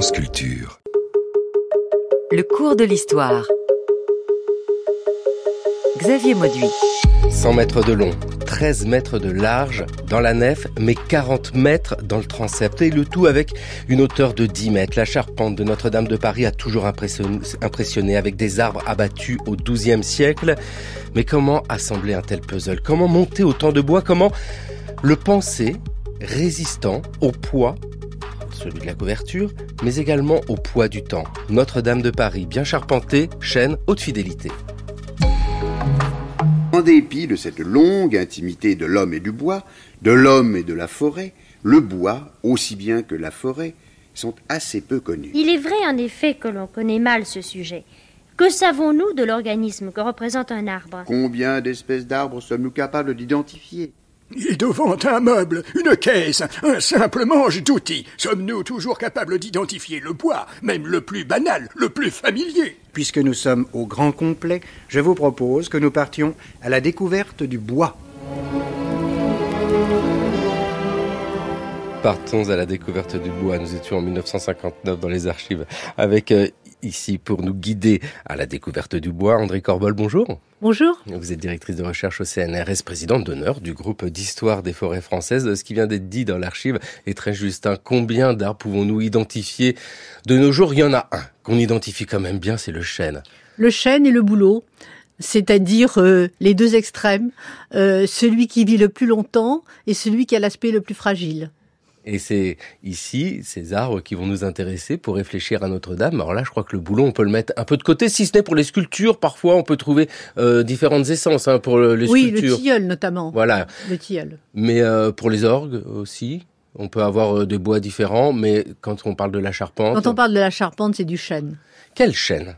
France Culture. Le cours de l'histoire. Xavier Mauduit. 100 mètres de long, 13 mètres de large dans la nef, mais 40 mètres dans le transept. Et le tout avec une hauteur de 10 mètres. La charpente de Notre-Dame de Paris a toujours impressionné avec des arbres abattus au XIIe siècle. Mais comment assembler un tel puzzle? Comment monter autant de bois? Comment le penser résistant au poids, celui de la couverture, mais également au poids du temps? Notre-Dame de Paris, bien charpentée, chêne, haute fidélité. En dépit de cette longue intimité de l'homme et du bois, de l'homme et de la forêt, le bois, aussi bien que la forêt, sont assez peu connus. Il est vrai en effet que l'on connaît mal ce sujet. Que savons-nous de l'organisme que représente un arbre? Combien d'espèces d'arbres sommes-nous capables d'identifier? Et devant un meuble, une caisse, un simple manche d'outils, sommes-nous toujours capables d'identifier le bois, même le plus banal, le plus familier? Puisque nous sommes au grand complet, je vous propose que nous partions à la découverte du bois. Partons à la découverte du bois. Nous étions en 1959 dans les archives avec ici pour nous guider à la découverte du bois, André Corbol, bonjour. Bonjour. Vous êtes directrice de recherche au CNRS, présidente d'honneur du groupe d'histoire des forêts françaises. Ce qui vient d'être dit dans l'archive est très juste. Combien d'arbres pouvons-nous identifier de nos jours? Il y en a un qu'on identifie quand même bien, c'est le chêne. Le chêne et le bouleau, c'est-à-dire les deux extrêmes, celui qui vit le plus longtemps et celui qui a l'aspect le plus fragile. Et c'est ici, ces arbres qui vont nous intéresser pour réfléchir à Notre-Dame. Alors là, je crois que le bouleau, on peut le mettre un peu de côté, si ce n'est pour les sculptures. Parfois, on peut trouver différentes essences pour les sculptures. Oui, le tilleul notamment. Voilà. Le tilleul. Mais pour les orgues aussi, on peut avoir des bois différents. Mais quand on parle de la charpente... Quand on parle de la charpente, c'est du chêne. Quel chêne?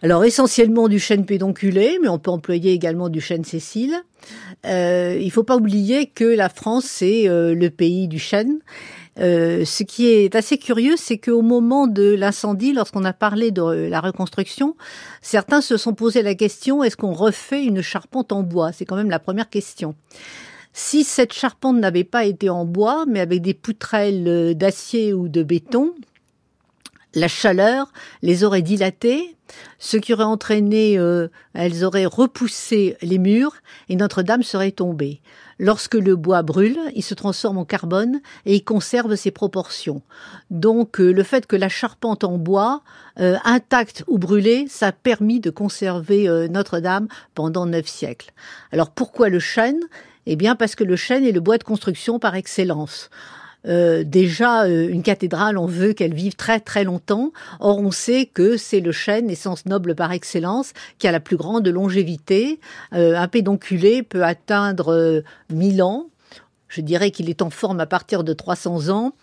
Alors essentiellement du chêne pédonculé, mais on peut employer également du chêne sessile. Il faut pas oublier que la France, c'est le pays du chêne. Ce qui est assez curieux, c'est qu'au moment de l'incendie, lorsqu'on a parlé de la reconstruction, certains se sont posé la question, est-ce qu'on refait une charpente en bois? C'est quand même la première question. Si cette charpente n'avait pas été en bois, mais avec des poutrelles d'acier ou de béton, la chaleur les aurait dilatées, ce qui aurait entraîné, elles auraient repoussé les murs et Notre-Dame serait tombée. Lorsque le bois brûle, il se transforme en carbone et il conserve ses proportions. Donc le fait que la charpente en bois, intacte ou brûlée, ça a permis de conserver Notre-Dame pendant 9 siècles. Alors pourquoi le chêne? Eh bien parce que le chêne est le bois de construction par excellence. Déjà, une cathédrale, on veut qu'elle vive très très longtemps. Or, on sait que c'est le chêne, essence noble par excellence, qui a la plus grande longévité. Un pédonculé peut atteindre 1000 ans. Je dirais qu'il est en forme à partir de 300 ans.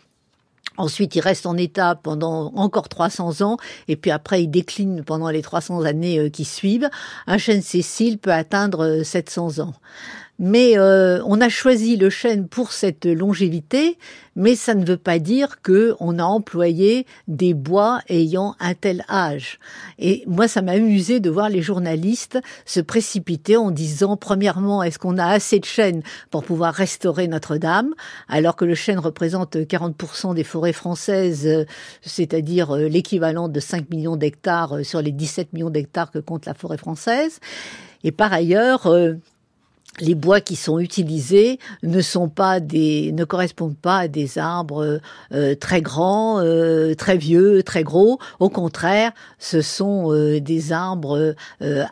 Ensuite, il reste en état pendant encore 300 ans, et puis après, il décline pendant les 300 années qui suivent. Un chêne sessile peut atteindre 700 ans. Mais on a choisi le chêne pour cette longévité, mais ça ne veut pas dire qu'on a employé des bois ayant un tel âge. Et moi, ça m'a amusé de voir les journalistes se précipiter en disant, premièrement, est-ce qu'on a assez de chêne pour pouvoir restaurer Notre-Dame, alors que le chêne représente 40% des forêts françaises, c'est-à-dire l'équivalent de 5 millions d'hectares sur les 17 millions d'hectares que compte la forêt française. Et par ailleurs... les bois qui sont utilisés ne correspondent pas à des arbres très grands, très vieux, très gros. Au contraire, ce sont des arbres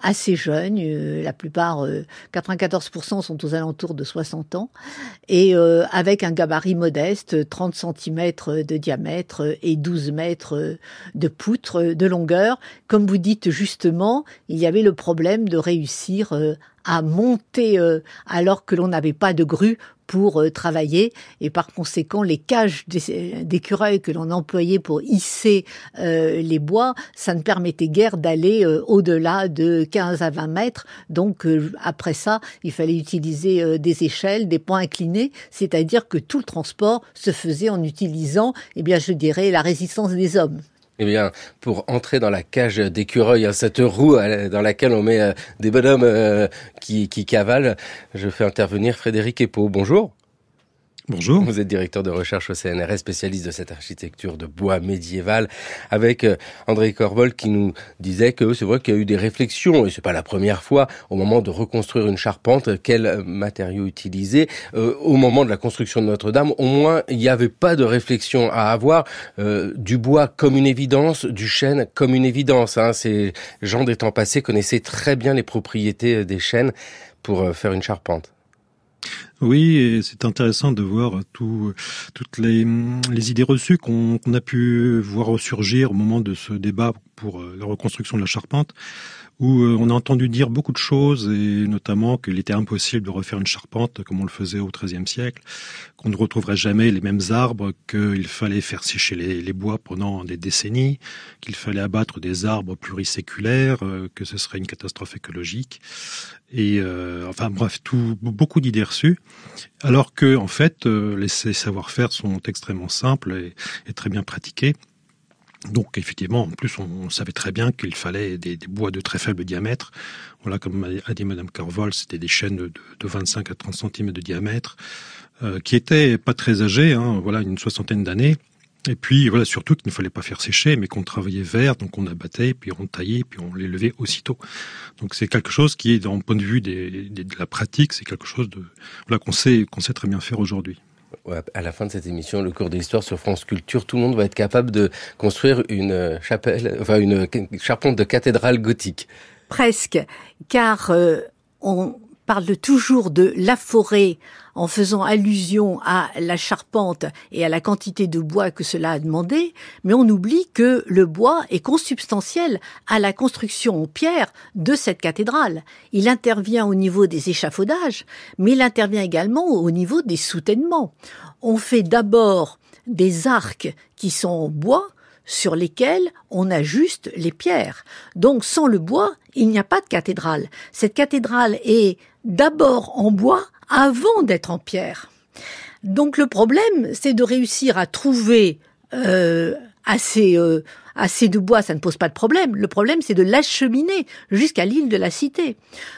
assez jeunes. La plupart, 94% sont aux alentours de 60 ans. Et avec un gabarit modeste, 30 cm de diamètre et 12 mètres de poutre de longueur. Comme vous dites justement, il y avait le problème de réussir à monter alors que l'on n'avait pas de grue pour travailler, et par conséquent les cages d'écureuils que l'on employait pour hisser les bois, ça ne permettait guère d'aller au-delà de 15 à 20 mètres. Donc après ça, il fallait utiliser des échelles, des pans inclinés, c'est-à-dire que tout le transport se faisait en utilisant, je dirais, la résistance des hommes. Eh bien, pour entrer dans la cage d'écureuil, cette roue dans laquelle on met des bonhommes qui cavalent, je fais intervenir Frédéric Epaut. Bonjour. Bonjour. Vous êtes directeur de recherche au CNRS, spécialiste de cette architecture de bois médiévale, avec André Corvol qui nous disait que c'est vrai qu'il y a eu des réflexions, et c'est pas la première fois, au moment de reconstruire une charpente, quels matériaux utiliser. Au moment de la construction de Notre-Dame, au moins, il n'y avait pas de réflexion à avoir. Du bois comme une évidence, du chêne comme une évidence. Ces gens des temps passés connaissaient très bien les propriétés des chênes pour faire une charpente. Oui, et c'est intéressant de voir toutes les idées reçues qu'on a pu voir ressurgir au moment de ce débat pour la reconstruction de la charpente, où on a entendu dire beaucoup de choses, et notamment qu'il était impossible de refaire une charpente comme on le faisait au XIIIe siècle, qu'on ne retrouverait jamais les mêmes arbres, qu'il fallait faire sécher les bois pendant des décennies, qu'il fallait abattre des arbres pluriséculaires, que ce serait une catastrophe écologique, et enfin bref, beaucoup d'idées reçues, alors que en fait les savoir-faire sont extrêmement simples et très bien pratiqués. Donc effectivement, en plus, on savait très bien qu'il fallait des bois de très faible diamètre. Voilà, comme a dit Madame Corvol, c'était des chênes de 25 à 30 cm de diamètre, qui étaient pas très âgés, voilà, une 60aine d'années. Et puis voilà, surtout qu'il ne fallait pas faire sécher, mais qu'on travaillait vert, donc on abattait, puis on taillait, puis on les levait aussitôt. Donc c'est quelque chose qui est, d'un point de vue de la pratique, c'est quelque chose qu'on sait très bien faire aujourd'hui. Ouais, à la fin de cette émission, le cours de l'histoire sur France Culture, tout le monde va être capable de construire une charpente de cathédrale gothique. Presque, car on parle toujours de la forêt en faisant allusion à la charpente et à la quantité de bois que cela a demandé, mais on oublie que le bois est consubstantiel à la construction en pierre de cette cathédrale. Il intervient au niveau des échafaudages, mais il intervient également au niveau des soutènements. On fait d'abord des arcs qui sont en bois, sur lesquels on ajuste les pierres. Donc sans le bois, il n'y a pas de cathédrale. Cette cathédrale est d'abord en bois avant d'être en pierre. Donc le problème, c'est de réussir à trouver assez de bois, ça ne pose pas de problème. Le problème, c'est de l'acheminer jusqu'à l'île de la Cité.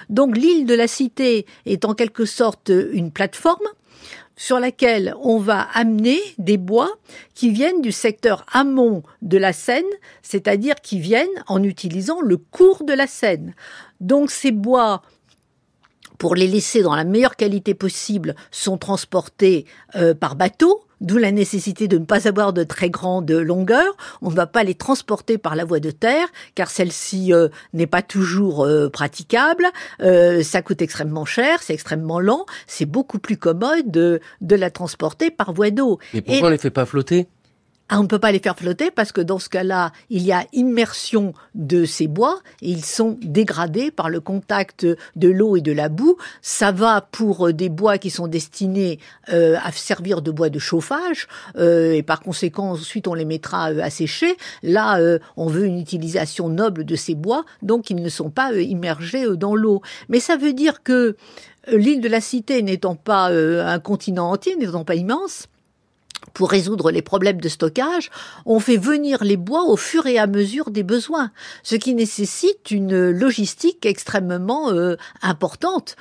Donc l'île de la Cité est en quelque sorte une plateforme sur laquelle on va amener des bois qui viennent du secteur amont de la Seine, c'est-à-dire qui viennent en utilisant le cours de la Seine. Donc ces bois, pour les laisser dans la meilleure qualité possible, sont transportés par bateau, d'où la nécessité de ne pas avoir de très grande longueur. On ne va pas les transporter par la voie de terre, car celle-ci n'est pas toujours praticable. Ça coûte extrêmement cher, c'est extrêmement lent. C'est beaucoup plus commode de la transporter par voie d'eau. Mais pourquoi on les fait pas flotter ? On ne peut pas les faire flotter parce que dans ce cas-là, il y a immersion de ces bois et ils sont dégradés par le contact de l'eau et de la boue. Ça va pour des bois qui sont destinés à servir de bois de chauffage et par conséquent, ensuite on les mettra à sécher. Là, on veut une utilisation noble de ces bois, donc ils ne sont pas immergés dans l'eau. Mais ça veut dire que l'île de la Cité n'étant pas un continent entier, n'étant pas immense, pour résoudre les problèmes de stockage, on fait venir les bois au fur et à mesure des besoins, ce qui nécessite une logistique extrêmement importante.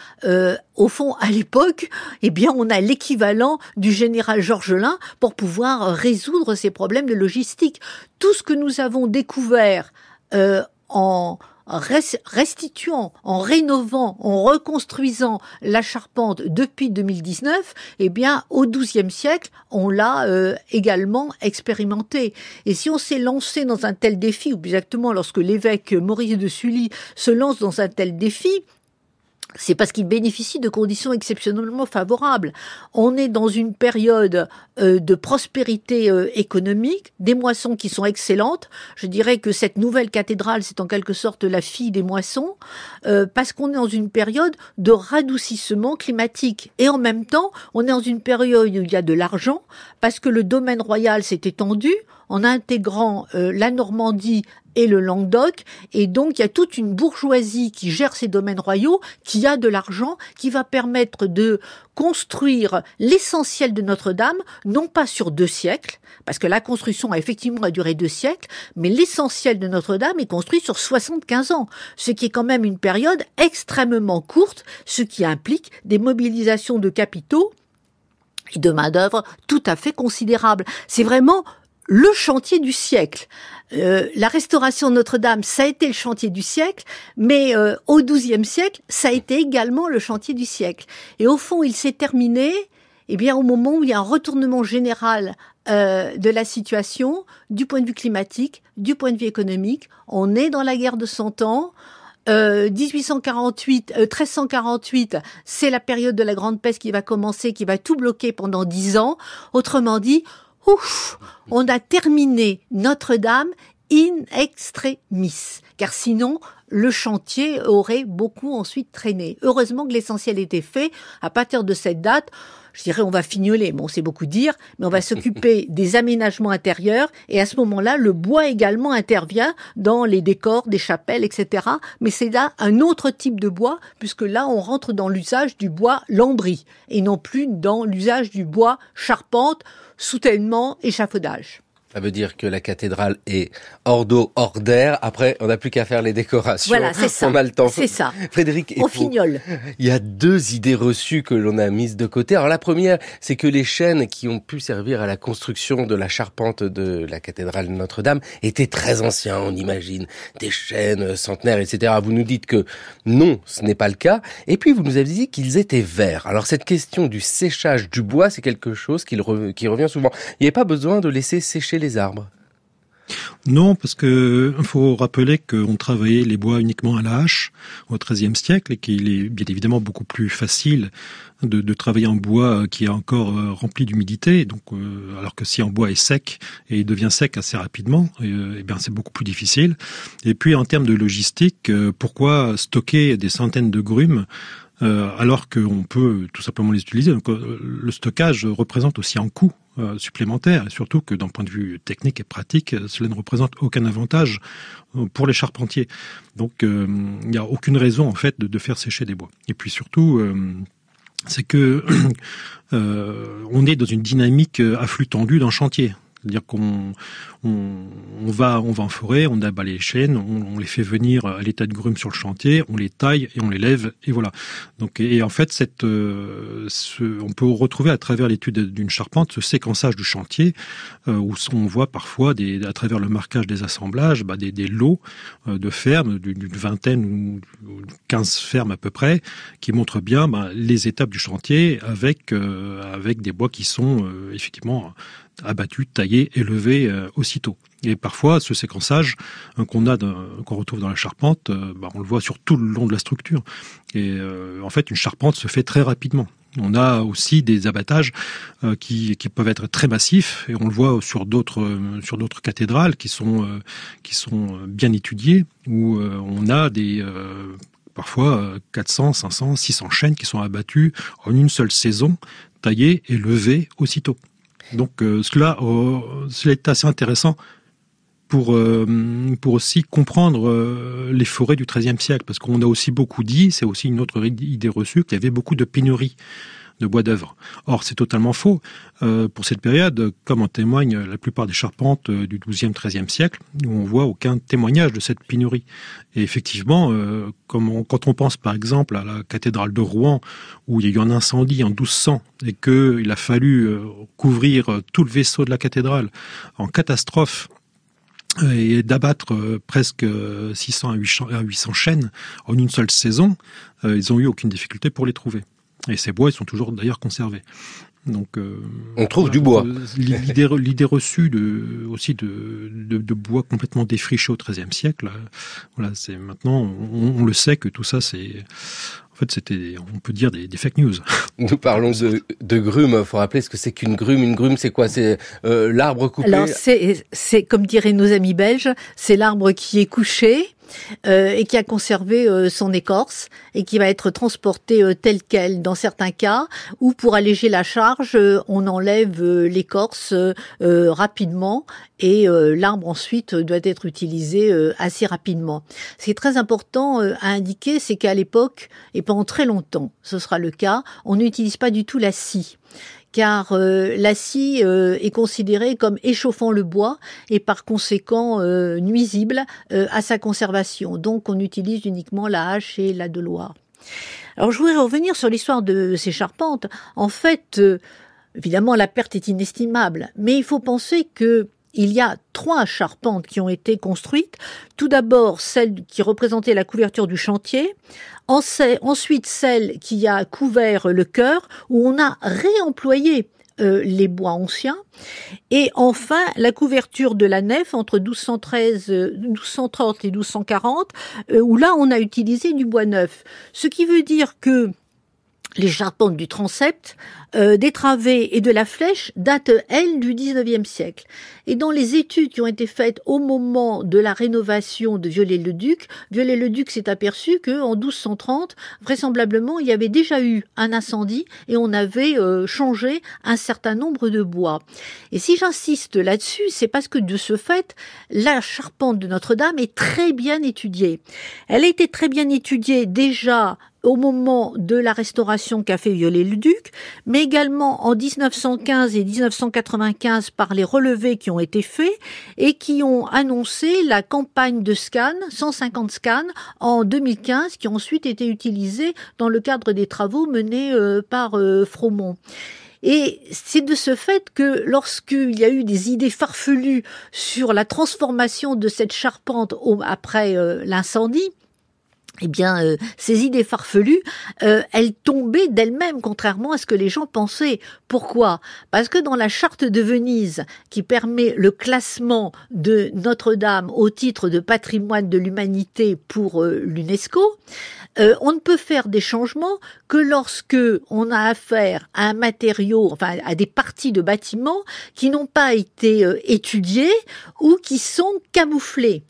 Au fond, à l'époque, on a l'équivalent du général Georgelin pour pouvoir résoudre ces problèmes de logistique. Tout ce que nous avons découvert en restituant, en rénovant, en reconstruisant la charpente depuis 2019, au XIIe siècle, on l'a également expérimenté. Et si on s'est lancé dans un tel défi, ou plus exactement lorsque l'évêque Maurice de Sully se lance dans un tel défi, c'est parce qu'il bénéficie de conditions exceptionnellement favorables. On est dans une période de prospérité économique, des moissons qui sont excellentes. Je dirais que cette nouvelle cathédrale, c'est en quelque sorte la fille des moissons, parce qu'on est dans une période de radoucissement climatique. Et en même temps, on est dans une période où il y a de l'argent, parce que le domaine royal s'est étendu en intégrant la Normandie et le Languedoc, et donc il y a toute une bourgeoisie qui gère ces domaines royaux, qui a de l'argent, qui va permettre de construire l'essentiel de Notre-Dame, non pas sur 2 siècles, parce que la construction a duré 2 siècles, mais l'essentiel de Notre-Dame est construit sur 75 ans, ce qui est quand même une période extrêmement courte, ce qui implique des mobilisations de capitaux et de main-d'œuvre tout à fait considérable. C'est vraiment le chantier du siècle. La restauration de Notre-Dame, ça a été le chantier du siècle, mais au XIIe siècle, ça a été également le chantier du siècle. Et au fond, il s'est terminé, au moment où il y a un retournement général de la situation, du point de vue climatique, du point de vue économique. On est dans la guerre de 100 ans. 1348, c'est la période de la Grande Peste qui va commencer, qui va tout bloquer pendant 10 ans. Autrement dit, on a terminé Notre-Dame in extremis, car sinon le chantier aurait beaucoup ensuite traîné. Heureusement que l'essentiel était fait. À partir de cette date, je dirais on va fignoler, bon c'est beaucoup dire, mais on va s'occuper des aménagements intérieurs, et à ce moment-là, le bois également intervient dans les décors des chapelles, etc. Mais c'est là un autre type de bois, puisque là on rentre dans l'usage du bois lambris, et non plus dans l'usage du bois charpente, soutènement, échafaudage. Ça veut dire que la cathédrale est hors d'eau, hors d'air. Après, on n'a plus qu'à faire les décorations. Voilà, c'est ça. On a le temps. C'est ça. Frédéric, on fignole. Il y a 2 idées reçues que l'on a mises de côté. Alors la première, c'est que les chênes qui ont pu servir à la construction de la charpente de la cathédrale de Notre-Dame étaient très anciens, on imagine. Des chênes centenaires, etc. Vous nous dites que non, ce n'est pas le cas. Et puis vous nous avez dit qu'ils étaient verts. Alors cette question du séchage du bois, c'est quelque chose qui revient souvent. Il n'y a pas besoin de laisser sécher les arbres. Non, parce que il faut rappeler qu'on travaillait les bois uniquement à la hache au XIIIe siècle et qu'il est bien évidemment beaucoup plus facile de travailler en bois qui est encore rempli d'humidité. Donc, alors que si un bois est sec et il devient sec assez rapidement, c'est beaucoup plus difficile. Et puis en termes de logistique, pourquoi stocker des centaines de grumes alors qu'on peut tout simplement les utiliser. Donc, le stockage représente aussi un coût supplémentaire, et surtout que d'un point de vue technique et pratique, cela ne représente aucun avantage pour les charpentiers. Donc il n'y a aucune raison en fait de faire sécher des bois. Et puis surtout, c'est que on est dans une dynamique à flux tendu d'un chantier. C'est-à-dire qu'on va en forêt, on abat les chênes, on les fait venir à l'état de grume sur le chantier, on les taille et on les lève, et voilà. Donc, et en fait, on peut retrouver à travers l'étude d'une charpente ce séquençage du chantier, où on voit parfois, à travers le marquage des assemblages, des lots de fermes, d'une vingtaine ou 15 fermes à peu près, qui montrent bien les étapes du chantier avec des bois qui sont effectivement abattus, taillés, élevés aussitôt. Et parfois, ce séquençage qu'on retrouve dans la charpente, on le voit sur tout le long de la structure. Et en fait, une charpente se fait très rapidement. On a aussi des abattages qui peuvent être très massifs, et on le voit sur d'autres cathédrales qui sont bien étudiées, où on a parfois 400, 500, 600 chênes qui sont abattus en une seule saison, taillés et levés aussitôt. Donc cela est assez intéressant pour aussi comprendre les forêts du XIIIe siècle, parce qu'on a aussi beaucoup dit, c'est aussi une autre idée reçue, qu'il y avait beaucoup de pénurie de bois d'œuvre. Or, c'est totalement faux. Pour cette période, comme en témoignent la plupart des charpentes du XIIe, XIIIe siècle, où on voit aucun témoignage de cette pénurie. Et effectivement, quand on pense par exemple à la cathédrale de Rouen, où il y a eu un incendie en 1200, et qu'il a fallu couvrir tout le vaisseau de la cathédrale en catastrophe, et d'abattre presque 600 à 800 chênes en une seule saison, ils n'ont eu aucune difficulté pour les trouver. Et ces bois, ils sont toujours d'ailleurs conservés. Donc, on trouve du bois. L'idée reçue de bois complètement défriché au XIIIe siècle, voilà, c'est maintenant, on le sait que tout ça, on peut dire des fake news. Nous parlons de grumes. Il faut rappeler ce que c'est qu'une grume. Une grume, c'est quoi? C'est l'arbre coupé. Alors, c'est comme diraient nos amis belges, c'est l'arbre qui est couché, et qui a conservé son écorce et qui va être transporté tel quel dans certains cas, ou pour alléger la charge, on enlève l'écorce rapidement et l'arbre ensuite doit être utilisé assez rapidement. Ce qui est très important à indiquer, c'est qu'à l'époque, et pendant très longtemps, ce sera le cas, on n'utilise pas du tout la scie. Car la scie est considérée comme échauffant le bois et par conséquent nuisible à sa conservation. Donc on utilise uniquement la hache et la deloire. Alors je voudrais revenir sur l'histoire de ces charpentes. En fait, évidemment, la perte est inestimable, mais il faut penser que il y a 3 charpentes qui ont été construites. Tout d'abord, celle qui représentait la couverture du chantier. Ensuite, celle qui a couvert le chœur, où on a réemployé les bois anciens. Et enfin, la couverture de la nef entre 1230 et 1240, où là, on a utilisé du bois neuf. Ce qui veut dire que les charpentes du transept, des travées et de la flèche datent, elles, du 19e siècle. Et dans les études qui ont été faites au moment de la rénovation de Viollet-le-Duc, Viollet-le-Duc s'est aperçu qu'en 1230, vraisemblablement, il y avait déjà eu un incendie et on avait changé un certain nombre de bois. Et si j'insiste là-dessus, c'est parce que de ce fait, la charpente de Notre-Dame est très bien étudiée. Elle a été très bien étudiée déjà au moment de la restauration qu'a fait Viollet-le-Duc, mais également en 1915 et 1995 par les relevés qui ont été faits et qui ont annoncé la campagne de scans, 150 scans en 2015, qui ont ensuite été utilisés dans le cadre des travaux menés par Fromont. Et c'est de ce fait que lorsqu'il y a eu des idées farfelues sur la transformation de cette charpente après l'incendie, eh bien, ces idées farfelues, elles tombaient d'elles-mêmes, contrairement à ce que les gens pensaient. Pourquoi ? Parce que dans la charte de Venise, qui permet le classement de Notre-Dame au titre de patrimoine de l'humanité pour l'UNESCO, on ne peut faire des changements que lorsque on a affaire à un matériau, enfin à des parties de bâtiments qui n'ont pas été étudiées ou qui sont camouflées.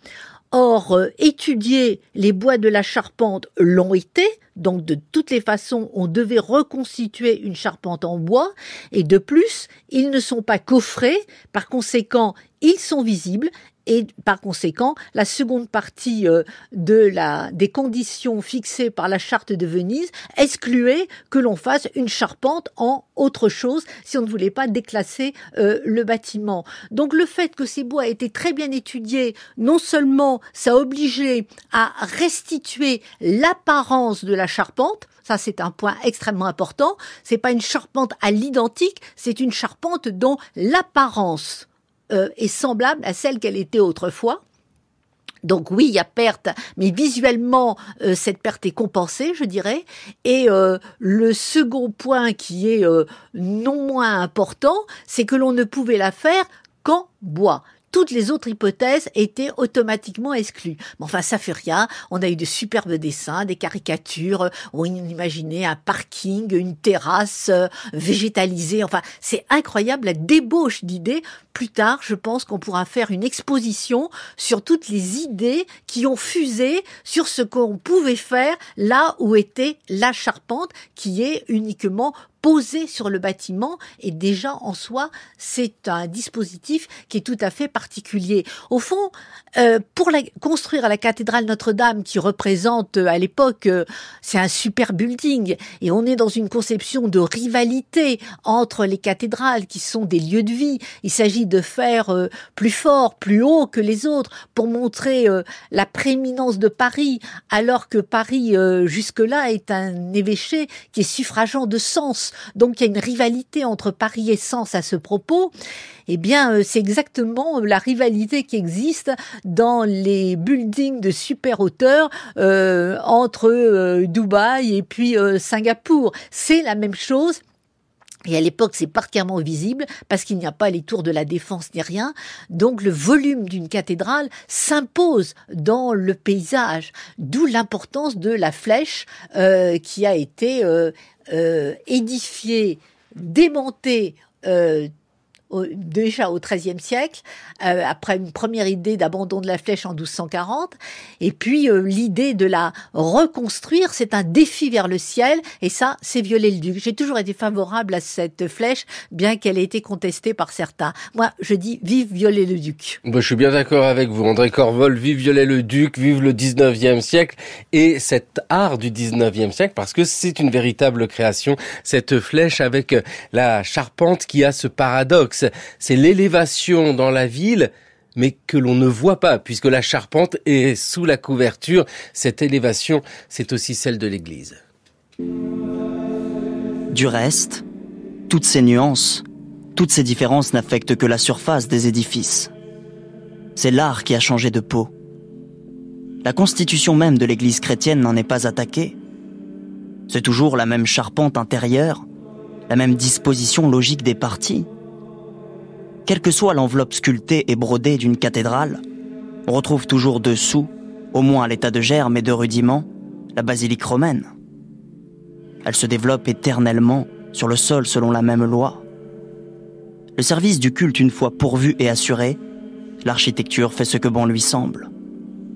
Or, étudier les bois de la charpente l'ont été, donc de toutes les façons, on devait reconstituer une charpente en bois, et de plus, ils ne sont pas coffrés, par conséquent, ils sont visibles, et par conséquent, la seconde partie des conditions fixées par la charte de Venise excluait que l'on fasse une charpente en autre chose si on ne voulait pas déclasser le bâtiment. Donc le fait que ces bois aient été très bien étudiés, non seulement ça obligeait à restituer l'apparence de la charpente, ça c'est un point extrêmement important, c'est pas une charpente à l'identique, c'est une charpente dont l'apparence est semblable à celle qu'elle était autrefois. Donc oui, il y a perte, mais visuellement, cette perte est compensée, je dirais. Et le second point qui est non moins important, c'est que l'on ne pouvait la faire qu'en bois. Toutes les autres hypothèses étaient automatiquement exclues. Mais enfin, ça fait rien. On a eu de superbes dessins, des caricatures. On imaginait un parking, une terrasse végétalisée. Enfin, c'est incroyable la débauche d'idées. Plus tard, je pense qu'on pourra faire une exposition sur toutes les idées qui ont fusé sur ce qu'on pouvait faire là où était la charpente, qui est uniquement posée sur le bâtiment, et déjà en soi, c'est un dispositif qui est tout à fait particulier. Au fond, pour construire la cathédrale Notre-Dame, qui représente à l'époque, c'est un super building, et on est dans une conception de rivalité entre les cathédrales qui sont des lieux de vie. Il s'agit de faire plus fort, plus haut que les autres pour montrer la prééminence de Paris, alors que Paris, jusque-là, est un évêché qui est suffragant de Sens. Donc il y a une rivalité entre Paris et Sens à ce propos. Eh bien, c'est exactement la rivalité qui existe dans les buildings de super hauteur entre Dubaï et puis Singapour. C'est la même chose. Et à l'époque, c'est particulièrement visible parce qu'il n'y a pas les tours de la Défense ni rien. Donc, le volume d'une cathédrale s'impose dans le paysage. D'où l'importance de la flèche qui a été édifiée, démontée déjà au XIIIe siècle, après une première idée d'abandon de la flèche en 1240, et puis l'idée de la reconstruire, c'est un défi vers le ciel, et ça, c'est Viollet-le-Duc. J'ai toujours été favorable à cette flèche, bien qu'elle ait été contestée par certains. Moi, je dis vive Viollet-le-Duc. Je suis bien d'accord avec vous, André Corvol, vive Viollet-le-Duc, vive le 19e siècle, et cet art du 19e siècle, parce que c'est une véritable création, cette flèche avec la charpente qui a ce paradoxe. C'est l'élévation dans la ville, mais que l'on ne voit pas, puisque la charpente est sous la couverture. Cette élévation, c'est aussi celle de l'église. Du reste, toutes ces nuances, toutes ces différences n'affectent que la surface des édifices. C'est l'art qui a changé de peau. La constitution même de l'église chrétienne n'en est pas attaquée. C'est toujours la même charpente intérieure, la même disposition logique des parties. Quelle que soit l'enveloppe sculptée et brodée d'une cathédrale, on retrouve toujours dessous, au moins à l'état de germe et de rudiment, la basilique romaine. Elle se développe éternellement sur le sol selon la même loi. Le service du culte une fois pourvu et assuré, l'architecture fait ce que bon lui semble.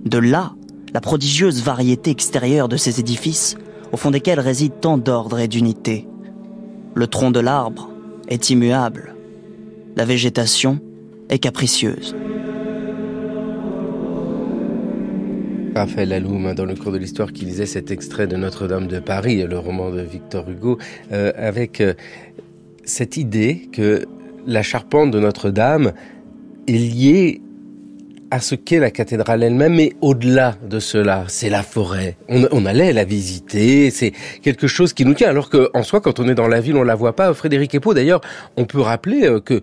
De là, la prodigieuse variété extérieure de ces édifices, au fond desquels réside tant d'ordre et d'unité. Le tronc de l'arbre est immuable. La végétation est capricieuse. Raphaël Laloum, dans le cours de l'histoire, qui lisait cet extrait de Notre-Dame de Paris, le roman de Victor Hugo, avec cette idée que la charpente de Notre-Dame est liée à ce qu'est la cathédrale elle-même, mais au-delà de cela, c'est la forêt. On allait la visiter, c'est quelque chose qui nous tient, alors qu'en soi, quand on est dans la ville, on la voit pas. Frédéric Epaux, d'ailleurs, on peut rappeler que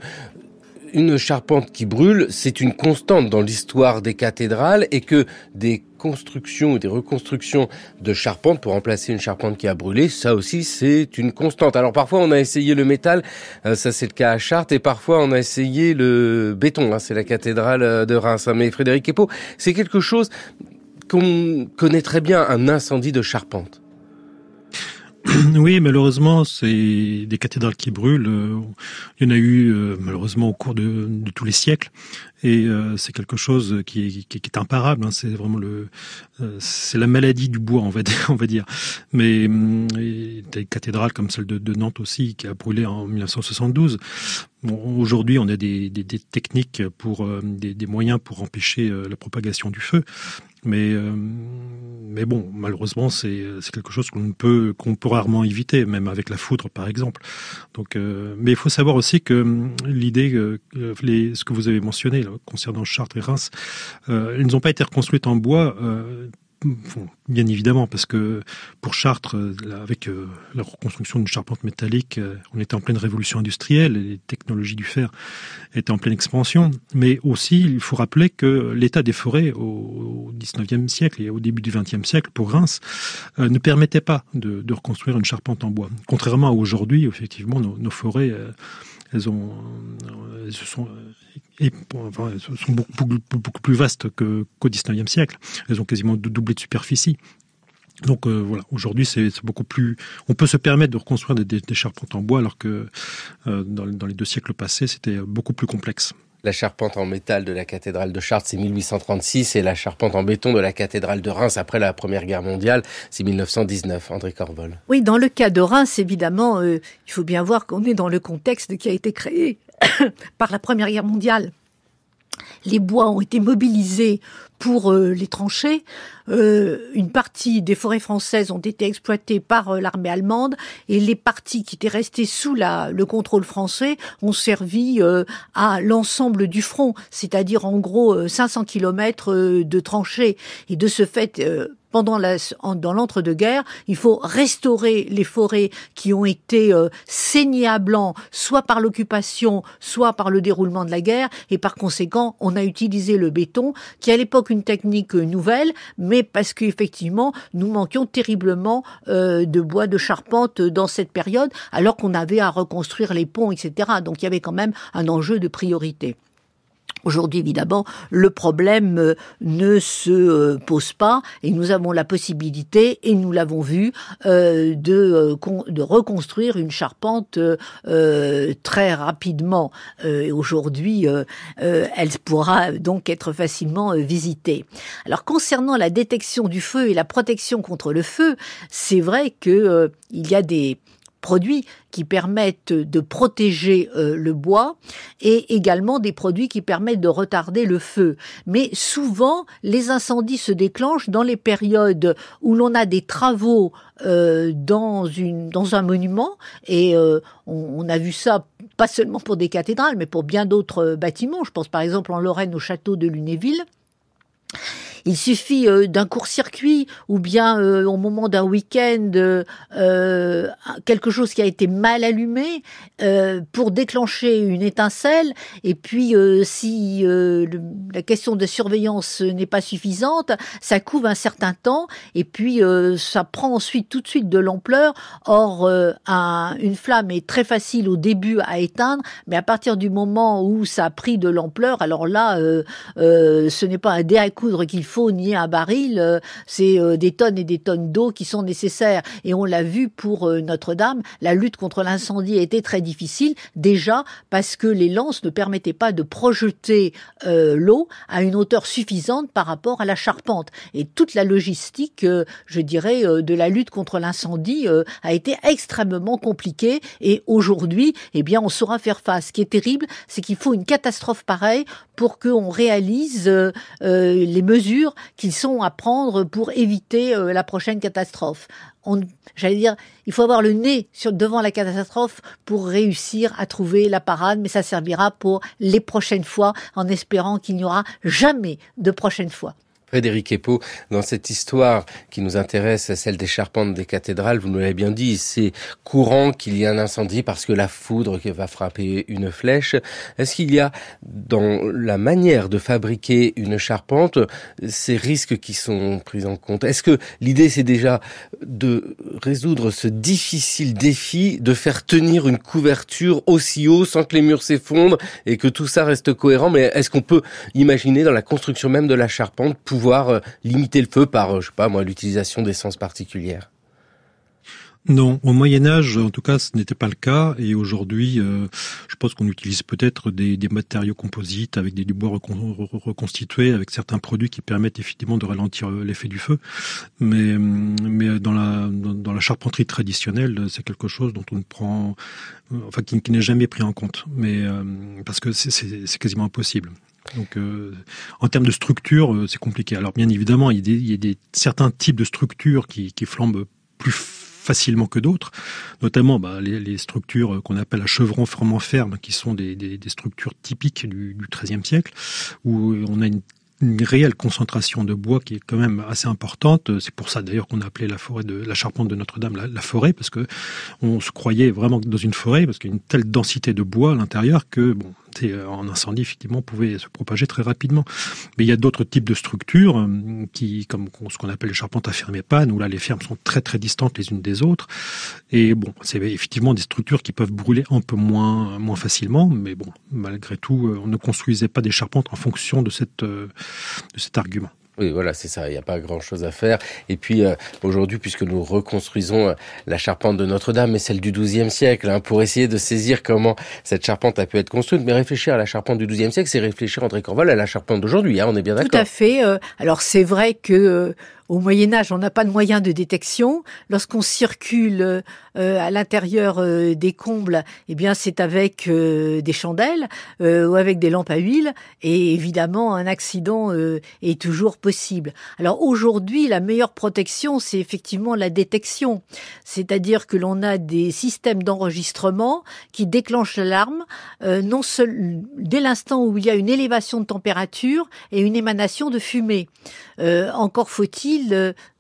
une charpente qui brûle, c'est une constante dans l'histoire des cathédrales, et que des constructions ou des reconstructions de charpente pour remplacer une charpente qui a brûlé, ça aussi c'est une constante. Alors parfois on a essayé le métal, ça c'est le cas à Chartres, et parfois on a essayé le béton, c'est la cathédrale de Reims. Mais Frédéric Epaux, c'est quelque chose qu'on connaît très bien, un incendie de charpente. Oui, malheureusement, c'est des cathédrales qui brûlent. Il y en a eu malheureusement au cours de tous les siècles, et c'est quelque chose qui est imparable. C'est vraiment c'est la maladie du bois, on va dire. Mais des cathédrales comme celle de Nantes aussi, qui a brûlé en 1972. Bon, aujourd'hui, on a des techniques des moyens pour empêcher la propagation du feu. Mais bon, malheureusement, c'est quelque chose qu'on peut rarement éviter, même avec la foudre, par exemple. Donc, mais il faut savoir aussi que l'idée, ce que vous avez mentionné là, concernant Chartres et Reims, elles n'ont pas été reconstruites en bois. Bien évidemment, parce que pour Chartres, avec la reconstruction d'une charpente métallique, on était en pleine révolution industrielle, et les technologies du fer étaient en pleine expansion. Mais aussi, il faut rappeler que l'état des forêts au XIXe siècle et au début du XXe siècle, pour Reims, ne permettait pas de reconstruire une charpente en bois. Contrairement à aujourd'hui, effectivement, nos forêts, elles sont beaucoup plus vastes qu'au XIXe siècle. Elles ont quasiment doublé de superficie. Donc voilà, aujourd'hui c'est beaucoup plus. On peut se permettre de reconstruire des charpentes en bois, alors que dans les 2 siècles passés, c'était beaucoup plus complexe. La charpente en métal de la cathédrale de Chartres, c'est 1836, et la charpente en béton de la cathédrale de Reims, après la Première Guerre mondiale, c'est 1919. André Corvol. Oui, dans le cas de Reims, évidemment, il faut bien voir qu'on est dans le contexte qui a été créé par la Première Guerre mondiale. Les bois ont été mobilisés pour les tranchées. Une partie des forêts françaises ont été exploitées par l'armée allemande, et les parties qui étaient restées sous le contrôle français ont servi à l'ensemble du front, c'est-à-dire en gros 500 kilomètres de tranchées. Et de ce fait, dans l'entre-deux-guerres, il faut restaurer les forêts qui ont été saignées à blanc, soit par l'occupation, soit par le déroulement de la guerre, et par conséquent, on a utilisé le béton, qui est à l'époque une technique nouvelle, mais parce qu'effectivement, nous manquions terriblement de bois de charpente dans cette période, alors qu'on avait à reconstruire les ponts, etc. Donc il y avait quand même un enjeu de priorité. Aujourd'hui, évidemment, le problème ne se pose pas, et nous avons la possibilité, et nous l'avons vu, de reconstruire une charpente très rapidement. Aujourd'hui, elle pourra donc être facilement visitée. Alors, concernant la détection du feu et la protection contre le feu, c'est vrai que il y a des produits qui permettent de protéger le bois, et également des produits qui permettent de retarder le feu. Mais souvent, les incendies se déclenchent dans les périodes où l'on a des travaux dans un monument, et on a vu ça pas seulement pour des cathédrales, mais pour bien d'autres bâtiments. Je pense par exemple en Lorraine au château de Lunéville. Il suffit d'un court-circuit ou bien au moment d'un week-end quelque chose qui a été mal allumé pour déclencher une étincelle. Et puis si la question de surveillance n'est pas suffisante, ça couvre un certain temps et puis ça prend ensuite tout de suite de l'ampleur. Or une flamme est très facile au début à éteindre, mais à partir du moment où ça a pris de l'ampleur, alors là ce n'est pas un dé à coudre qu'il faut ni un baril, c'est des tonnes et des tonnes d'eau qui sont nécessaires. Et on l'a vu pour Notre-Dame, la lutte contre l'incendie a été très difficile, déjà parce que les lances ne permettaient pas de projeter l'eau à une hauteur suffisante par rapport à la charpente. Et toute la logistique, je dirais, de la lutte contre l'incendie a été extrêmement compliquée. Et aujourd'hui, eh bien, on saura faire face. Ce qui est terrible, c'est qu'il faut une catastrophe pareille pour qu'on réalise les mesures qu'ils sont à prendre pour éviter la prochaine catastrophe. J'allais dire, il faut avoir le nez devant la catastrophe pour réussir à trouver la parade, mais ça servira pour les prochaines fois, en espérant qu'il n'y aura jamais de prochaine fois. Frédéric Épeau, dans cette histoire qui nous intéresse, celle des charpentes des cathédrales, vous nous l'avez bien dit, c'est courant qu'il y ait un incendie parce que la foudre qui va frapper une flèche. Est-ce qu'il y a dans la manière de fabriquer une charpente ces risques qui sont pris en compte? Est-ce que l'idée c'est déjà de résoudre ce difficile défi de faire tenir une couverture aussi haut sans que les murs s'effondrent et que tout ça reste cohérent? Mais est-ce qu'on peut imaginer dans la construction même de la charpente pouvoir limiter le feu par, je sais pas moi, l'utilisation d'essences particulières? Non, au Moyen-Âge, en tout cas, ce n'était pas le cas. Et aujourd'hui, je pense qu'on utilise peut-être des matériaux composites avec du bois reconstitué, avec certains produits qui permettent effectivement de ralentir l'effet du feu. Mais dans la charpenterie traditionnelle, c'est quelque chose dont on ne prend, enfin, qui n'est jamais pris en compte. Mais parce que c'est quasiment impossible. Donc, en termes de structure, c'est compliqué. Alors, bien évidemment, il y a certains types de structures qui flambent plus facilement que d'autres, notamment les structures qu'on appelle à chevron formant ferme, qui sont des structures typiques du XIIIe siècle, où on a une réelle concentration de bois qui est quand même assez importante. C'est pour ça d'ailleurs qu'on a appelé la charpente de Notre-Dame la forêt, parce que on se croyait vraiment dans une forêt, parce qu'il y a une telle densité de bois à l'intérieur que en incendie effectivement pouvait se propager très rapidement. Mais il y a d'autres types de structures comme ce qu'on appelle les charpentes à ferme et panne, où là les fermes sont très très distantes les unes des autres. Et c'est effectivement des structures qui peuvent brûler un peu moins facilement, mais malgré tout, on ne construisait pas des charpentes en fonction de cet argument. Oui, voilà, c'est ça. Il n'y a pas grand-chose à faire. Et puis, aujourd'hui, puisque nous reconstruisons la charpente de Notre-Dame, mais celle du XIIe siècle, pour essayer de saisir comment cette charpente a pu être construite. Mais réfléchir à la charpente du XIIe siècle, c'est réfléchir, André Corval, à la charpente d'aujourd'hui. On est bien d'accord. Tout à fait. Alors, c'est vrai que au Moyen-Âge, on n'a pas de moyens de détection. Lorsqu'on circule à l'intérieur des combles, eh bien, c'est avec des chandelles ou avec des lampes à huile. Et évidemment, un accident est toujours possible. Alors aujourd'hui, la meilleure protection, c'est effectivement la détection. C'est-à-dire que l'on a des systèmes d'enregistrement qui déclenchent l'alarme dès l'instant où il y a une élévation de température et une émanation de fumée. Encore faut-il,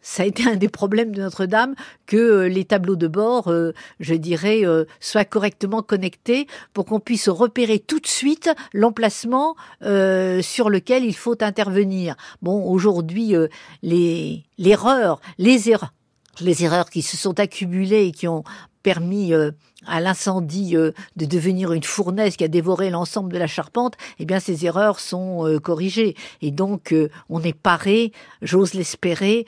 ça a été un des problèmes de Notre-Dame, que les tableaux de bord, je dirais, soient correctement connectés pour qu'on puisse repérer tout de suite l'emplacement sur lequel il faut intervenir. Aujourd'hui, les erreurs qui se sont accumulées et qui ont permis à l'incendie de devenir une fournaise qui a dévoré l'ensemble de la charpente, eh bien ces erreurs sont corrigées. Et donc on est paré, j'ose l'espérer,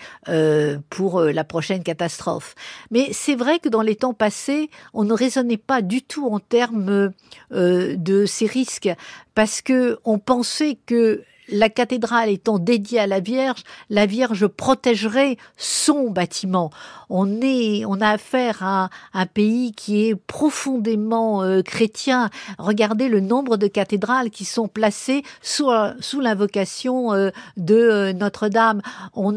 pour la prochaine catastrophe. Mais c'est vrai que dans les temps passés, on ne raisonnait pas du tout en termes de ces risques, parce que on pensait que la cathédrale étant dédiée à la Vierge protégerait son bâtiment. On a affaire à un pays qui est profondément chrétien. Regardez le nombre de cathédrales qui sont placées sous l'invocation de Notre-Dame. On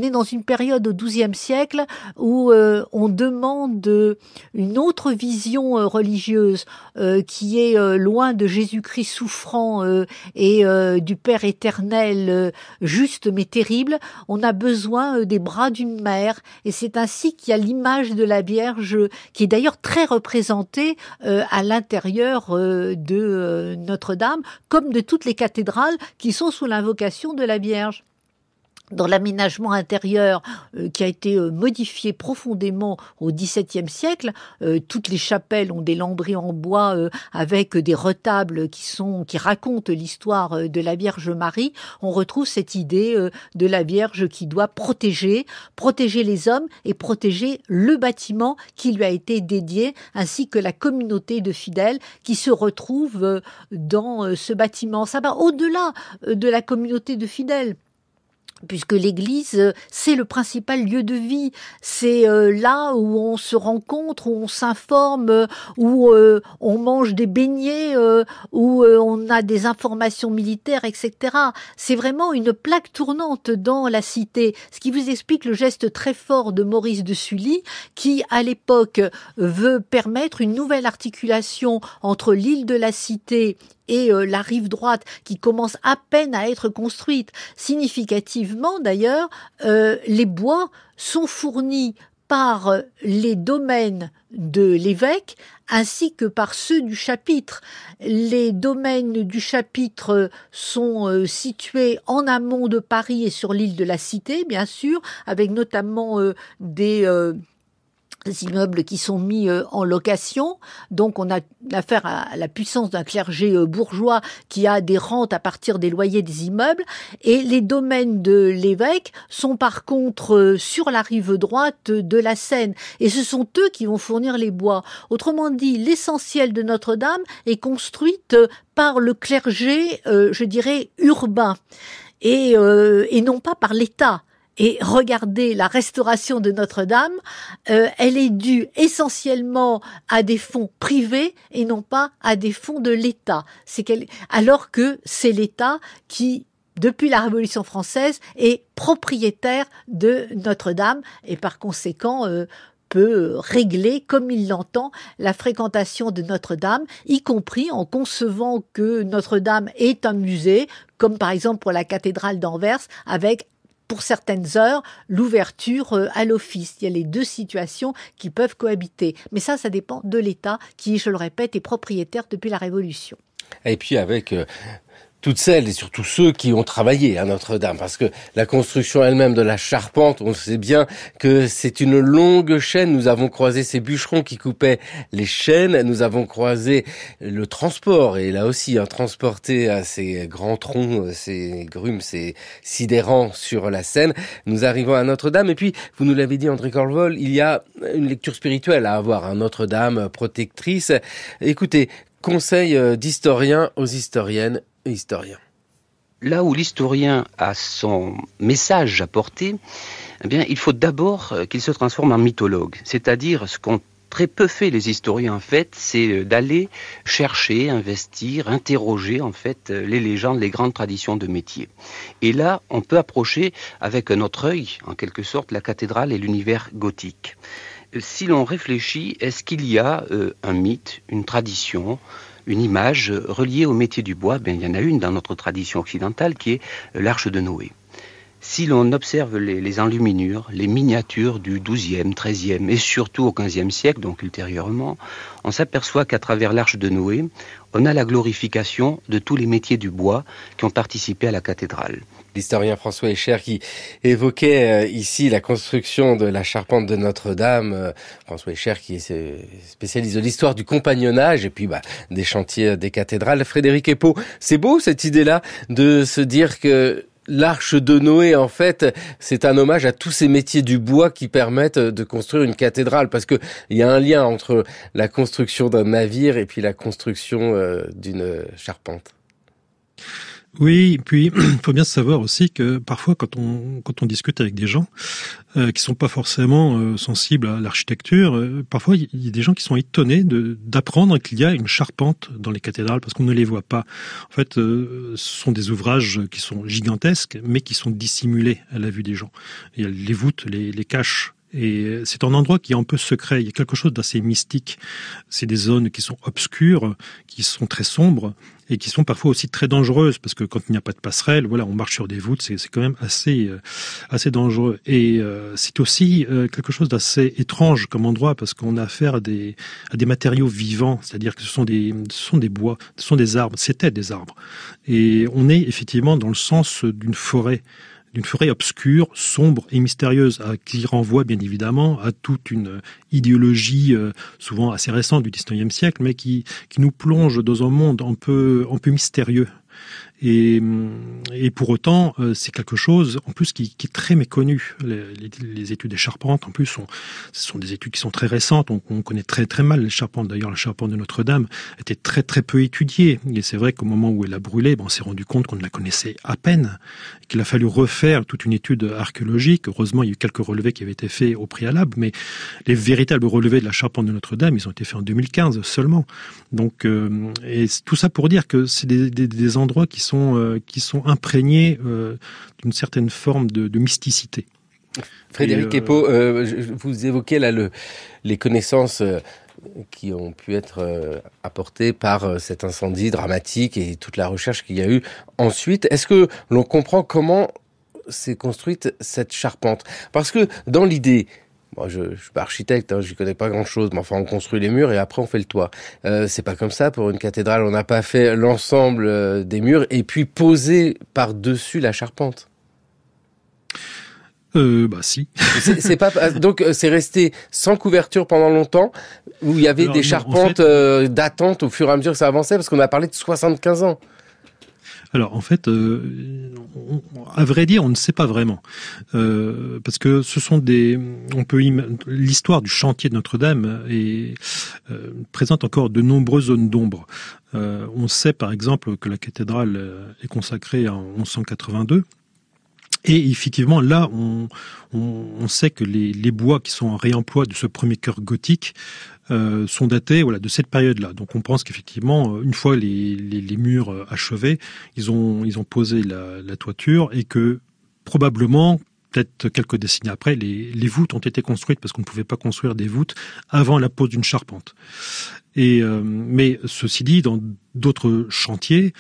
est dans une période au XIIe siècle où on demande une autre vision religieuse qui est loin de Jésus-Christ souffrant et du Père Père éternel, juste mais terrible, on a besoin des bras d'une mère. Et c'est ainsi qu'il y a l'image de la Vierge, qui est d'ailleurs très représentée à l'intérieur de Notre-Dame, comme de toutes les cathédrales qui sont sous l'invocation de la Vierge. Dans l'aménagement intérieur qui a été modifié profondément au XVIIe siècle, toutes les chapelles ont des lambris en bois avec des retables qui racontent l'histoire de la Vierge Marie. On retrouve cette idée de la Vierge qui doit protéger les hommes et protéger le bâtiment qui lui a été dédié, ainsi que la communauté de fidèles qui se retrouve dans ce bâtiment. Ça va au-delà de la communauté de fidèles, puisque l'église, c'est le principal lieu de vie. C'est là où on se rencontre, où on s'informe, où on mange des beignets, où on a des informations militaires, etc. C'est vraiment une plaque tournante dans la cité, ce qui vous explique le geste très fort de Maurice de Sully, qui, à l'époque, veut permettre une nouvelle articulation entre l'île de la Cité et la rive droite qui commence à peine à être construite. Significativement d'ailleurs, les bois sont fournis par les domaines de l'évêque ainsi que par ceux du chapitre. Les domaines du chapitre sont situés en amont de Paris et sur l'île de la Cité, bien sûr, avec notamment des immeubles qui sont mis en location. Donc on a affaire à la puissance d'un clergé bourgeois qui a des rentes à partir des loyers des immeubles, et les domaines de l'évêque sont par contre sur la rive droite de la Seine, et ce sont eux qui vont fournir les bois. Autrement dit, l'essentiel de Notre-Dame est construite par le clergé, je dirais, urbain, et non pas par l'État. Et regardez, la restauration de Notre-Dame, elle est due essentiellement à des fonds privés et non pas à des fonds de l'État. Alors que c'est l'État qui, depuis la Révolution française, est propriétaire de Notre-Dame et par conséquent peut régler comme il l'entend la fréquentation de Notre-Dame, y compris en concevant que Notre-Dame est un musée, comme par exemple pour la cathédrale d'Anvers, avec pour certaines heures, l'ouverture à l'office. Il y a les deux situations qui peuvent cohabiter. Mais ça dépend de l'État qui, je le répète, est propriétaire depuis la Révolution. Et puis avec toutes celles et surtout ceux qui ont travaillé à Notre-Dame, parce que la construction elle-même de la charpente, on sait bien que c'est une longue chaîne. Nous avons croisé ces bûcherons qui coupaient les chaînes, nous avons croisé le transport, et là aussi, transporter ces grands troncs, ces grumes, ces sidérants sur la Seine. Nous arrivons à Notre-Dame, et puis, vous nous l'avez dit, André Corvol, il y a une lecture spirituelle à avoir, à Notre-Dame protectrice. Écoutez, conseil d'historien aux historiennes et historiens. Là où l'historien a son message à porter, eh bien, il faut d'abord qu'il se transforme en mythologue. C'est-à-dire, ce qu'ont très peu fait les historiens, en fait, c'est d'aller chercher, investir, interroger, en fait, les légendes, les grandes traditions de métier. Et là, on peut approcher avec un autre œil, en quelque sorte, la cathédrale et l'univers gothique. Si l'on réfléchit, est-ce qu'il y a un mythe, une tradition, une image reliée au métier du bois? Il y en a une dans notre tradition occidentale qui est l'arche de Noé. Si l'on observe les enluminures, les miniatures du XIIe, XIIIe et surtout au XVe siècle, donc ultérieurement, on s'aperçoit qu'à travers l'arche de Noé, on a la glorification de tous les métiers du bois qui ont participé à la cathédrale. L'historien François Escher qui évoquait ici la construction de la charpente de Notre-Dame. François Escher qui est spécialiste de l'histoire du compagnonnage et puis des chantiers des cathédrales. Frédéric Épeau, c'est beau cette idée-là de se dire que l'arche de Noé, en fait, c'est un hommage à tous ces métiers du bois qui permettent de construire une cathédrale, parce que il y a un lien entre la construction d'un navire et puis la construction d'une charpente. Oui, puis il faut bien savoir aussi que parfois quand on discute avec des gens qui sont pas forcément sensibles à l'architecture, parfois il y a des gens qui sont étonnés d'apprendre qu'il y a une charpente dans les cathédrales parce qu'on ne les voit pas. En fait, ce sont des ouvrages qui sont gigantesques mais qui sont dissimulés à la vue des gens. Il y a les voûtes, les cachent. Et c'est un endroit qui est un peu secret. Il y a quelque chose d'assez mystique. C'est des zones qui sont obscures, qui sont très sombres et qui sont parfois aussi très dangereuses parce que quand il n'y a pas de passerelle, voilà, on marche sur des voûtes, c'est quand même assez dangereux. Et c'est aussi quelque chose d'assez étrange comme endroit parce qu'on a affaire à des matériaux vivants, c'est-à-dire que ce sont des bois, ce sont des arbres, c'était des arbres. Et on est effectivement dans le sens d'une forêt obscure, sombre et mystérieuse, qui renvoie bien évidemment à toute une idéologie souvent assez récente du XIXe siècle, mais qui nous plonge dans un monde un peu mystérieux. Et pour autant, c'est quelque chose, en plus, qui est très méconnu. Les études des charpentes, en plus, ce sont des études qui sont très récentes. On connaît très très mal les charpentes. D'ailleurs, la charpente de Notre-Dame était très très peu étudiée. Et c'est vrai qu'au moment où elle a brûlé, on s'est rendu compte qu'on ne la connaissait à peine, qu'il a fallu refaire toute une étude archéologique. Heureusement, il y a eu quelques relevés qui avaient été faits au préalable, mais les véritables relevés de la charpente de Notre-Dame, ils ont été faits en 2015 seulement. Donc, et tout ça pour dire que c'est des endroits qui sont imprégnés d'une certaine forme de mysticité. Frédéric Epo, vous évoquez là les connaissances qui ont pu être apportées par cet incendie dramatique et toute la recherche qu'il y a eu ensuite. Est-ce que l'on comprend comment s'est construite cette charpente ? Parce que dans l'idée, moi, je suis pas architecte, je connais pas grand-chose, mais enfin, on construit les murs et après on fait le toit. C'est pas comme ça pour une cathédrale. On n'a pas fait l'ensemble des murs et puis poser par-dessus la charpente. Si. C'est pas donc c'est resté sans couverture pendant longtemps où il y avait des charpentes datantes au fur et à mesure que ça avançait parce qu'on a parlé de 75 ans. Alors en fait, à vrai dire, on ne sait pas vraiment, parce que ce sont l'histoire du chantier de Notre-Dame présente encore de nombreuses zones d'ombre. On sait par exemple que la cathédrale est consacrée en 1182. Et effectivement, là, on sait que les bois qui sont en réemploi de ce premier chœur gothique sont datés de cette période-là. Donc on pense qu'effectivement, une fois les murs achevés, ils ont posé la toiture et que probablement, peut-être quelques décennies après, les voûtes ont été construites parce qu'on ne pouvait pas construire des voûtes avant la pose d'une charpente. Mais ceci dit, dans d'autres chantiers,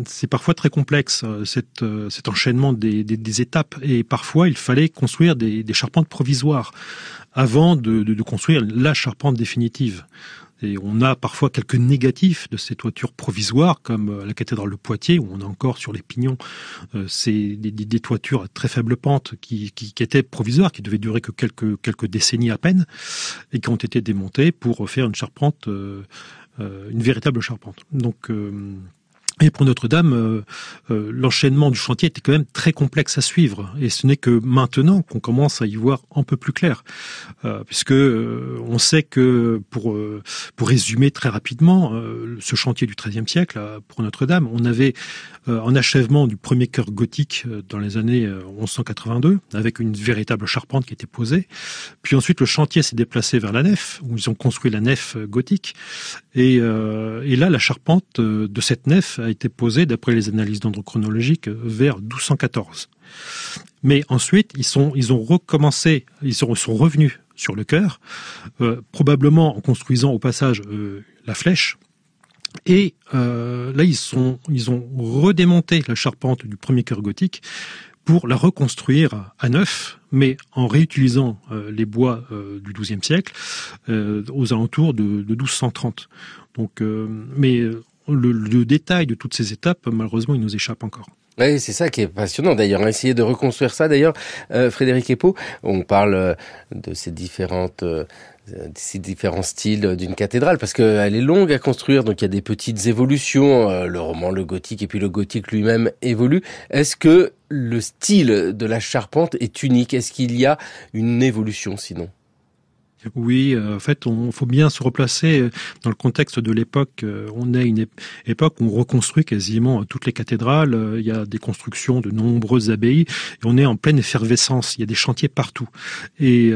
c'est parfois très complexe cet enchaînement des étapes et parfois il fallait construire des charpentes provisoires avant de construire la charpente définitive. Et on a parfois quelques négatifs de ces toitures provisoires, comme la cathédrale de Poitiers, où on a encore sur les pignons c'est des toitures à très faible pente qui étaient provisoires, qui devaient durer que quelques décennies à peine, et qui ont été démontées pour faire une charpente, une véritable charpente. Donc, et pour Notre-Dame, l'enchaînement du chantier était quand même très complexe à suivre. Et ce n'est que maintenant qu'on commence à y voir un peu plus clair. Puisque on sait que, pour résumer très rapidement, ce chantier du XIIIe siècle, pour Notre-Dame, on avait un achèvement du premier chœur gothique dans les années 1182, avec une véritable charpente qui était posée. Puis ensuite, le chantier s'est déplacé vers la nef, où ils ont construit la nef gothique. Et là, la charpente de cette nef a été posée, d'après les analyses d'ordre chronologique, vers 1214. Mais ensuite, ils ont recommencé, ils sont revenus sur le chœur, probablement en construisant au passage la flèche. Et là, ils ont redémonté la charpente du premier chœur gothique pour la reconstruire à neuf, mais en réutilisant les bois du XIIe siècle aux alentours de 1230. Donc, mais le détail de toutes ces étapes, malheureusement, il nous échappe encore. Oui, c'est ça qui est passionnant d'ailleurs, essayer de reconstruire ça. D'ailleurs, Frédéric Epo, on parle de ces différents styles d'une cathédrale, parce qu'elle est longue à construire, donc il y a des petites évolutions. Le roman, le gothique, et puis le gothique lui-même évolue. Est-ce que le style de la charpente est unique ? Est-ce qu'il y a une évolution sinon ? Oui, en fait, faut bien se replacer dans le contexte de l'époque. On est une époque où on reconstruit quasiment toutes les cathédrales. Il y a des constructions de nombreuses abbayes et on est en pleine effervescence. Il y a des chantiers partout et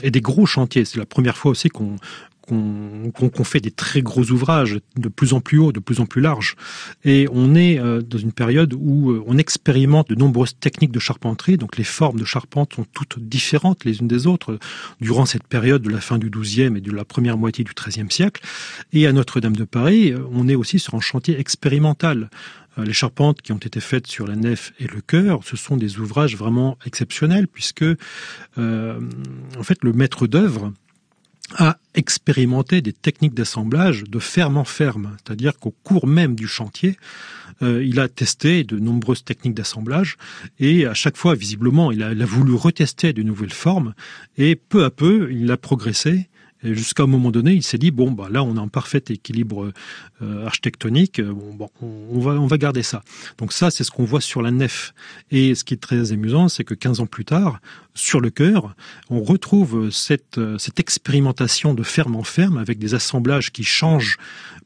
des gros chantiers. C'est la première fois aussi qu'on qu'on fait des très gros ouvrages de plus en plus hauts, de plus en plus larges. Et on est dans une période où on expérimente de nombreuses techniques de charpenterie, donc les formes de charpente sont toutes différentes les unes des autres durant cette période de la fin du XIIe et de la première moitié du XIIIe siècle. Et à Notre-Dame de Paris, on est aussi sur un chantier expérimental. Les charpentes qui ont été faites sur la nef et le chœur, ce sont des ouvrages vraiment exceptionnels puisque, en fait, le maître d'œuvre a expérimenté des techniques d'assemblage de ferme en ferme, c'est-à-dire qu'au cours même du chantier, il a testé de nombreuses techniques d'assemblage et à chaque fois, visiblement, il a voulu retester de nouvelles formes et peu à peu, il a progressé. Et jusqu'à un moment donné, il s'est dit bon bah là on a un parfait équilibre architectonique. On va garder ça. Donc ça c'est ce qu'on voit sur la nef. Et ce qui est très amusant, c'est que 15 ans plus tard, sur le chœur, on retrouve cette expérimentation de ferme en ferme avec des assemblages qui changent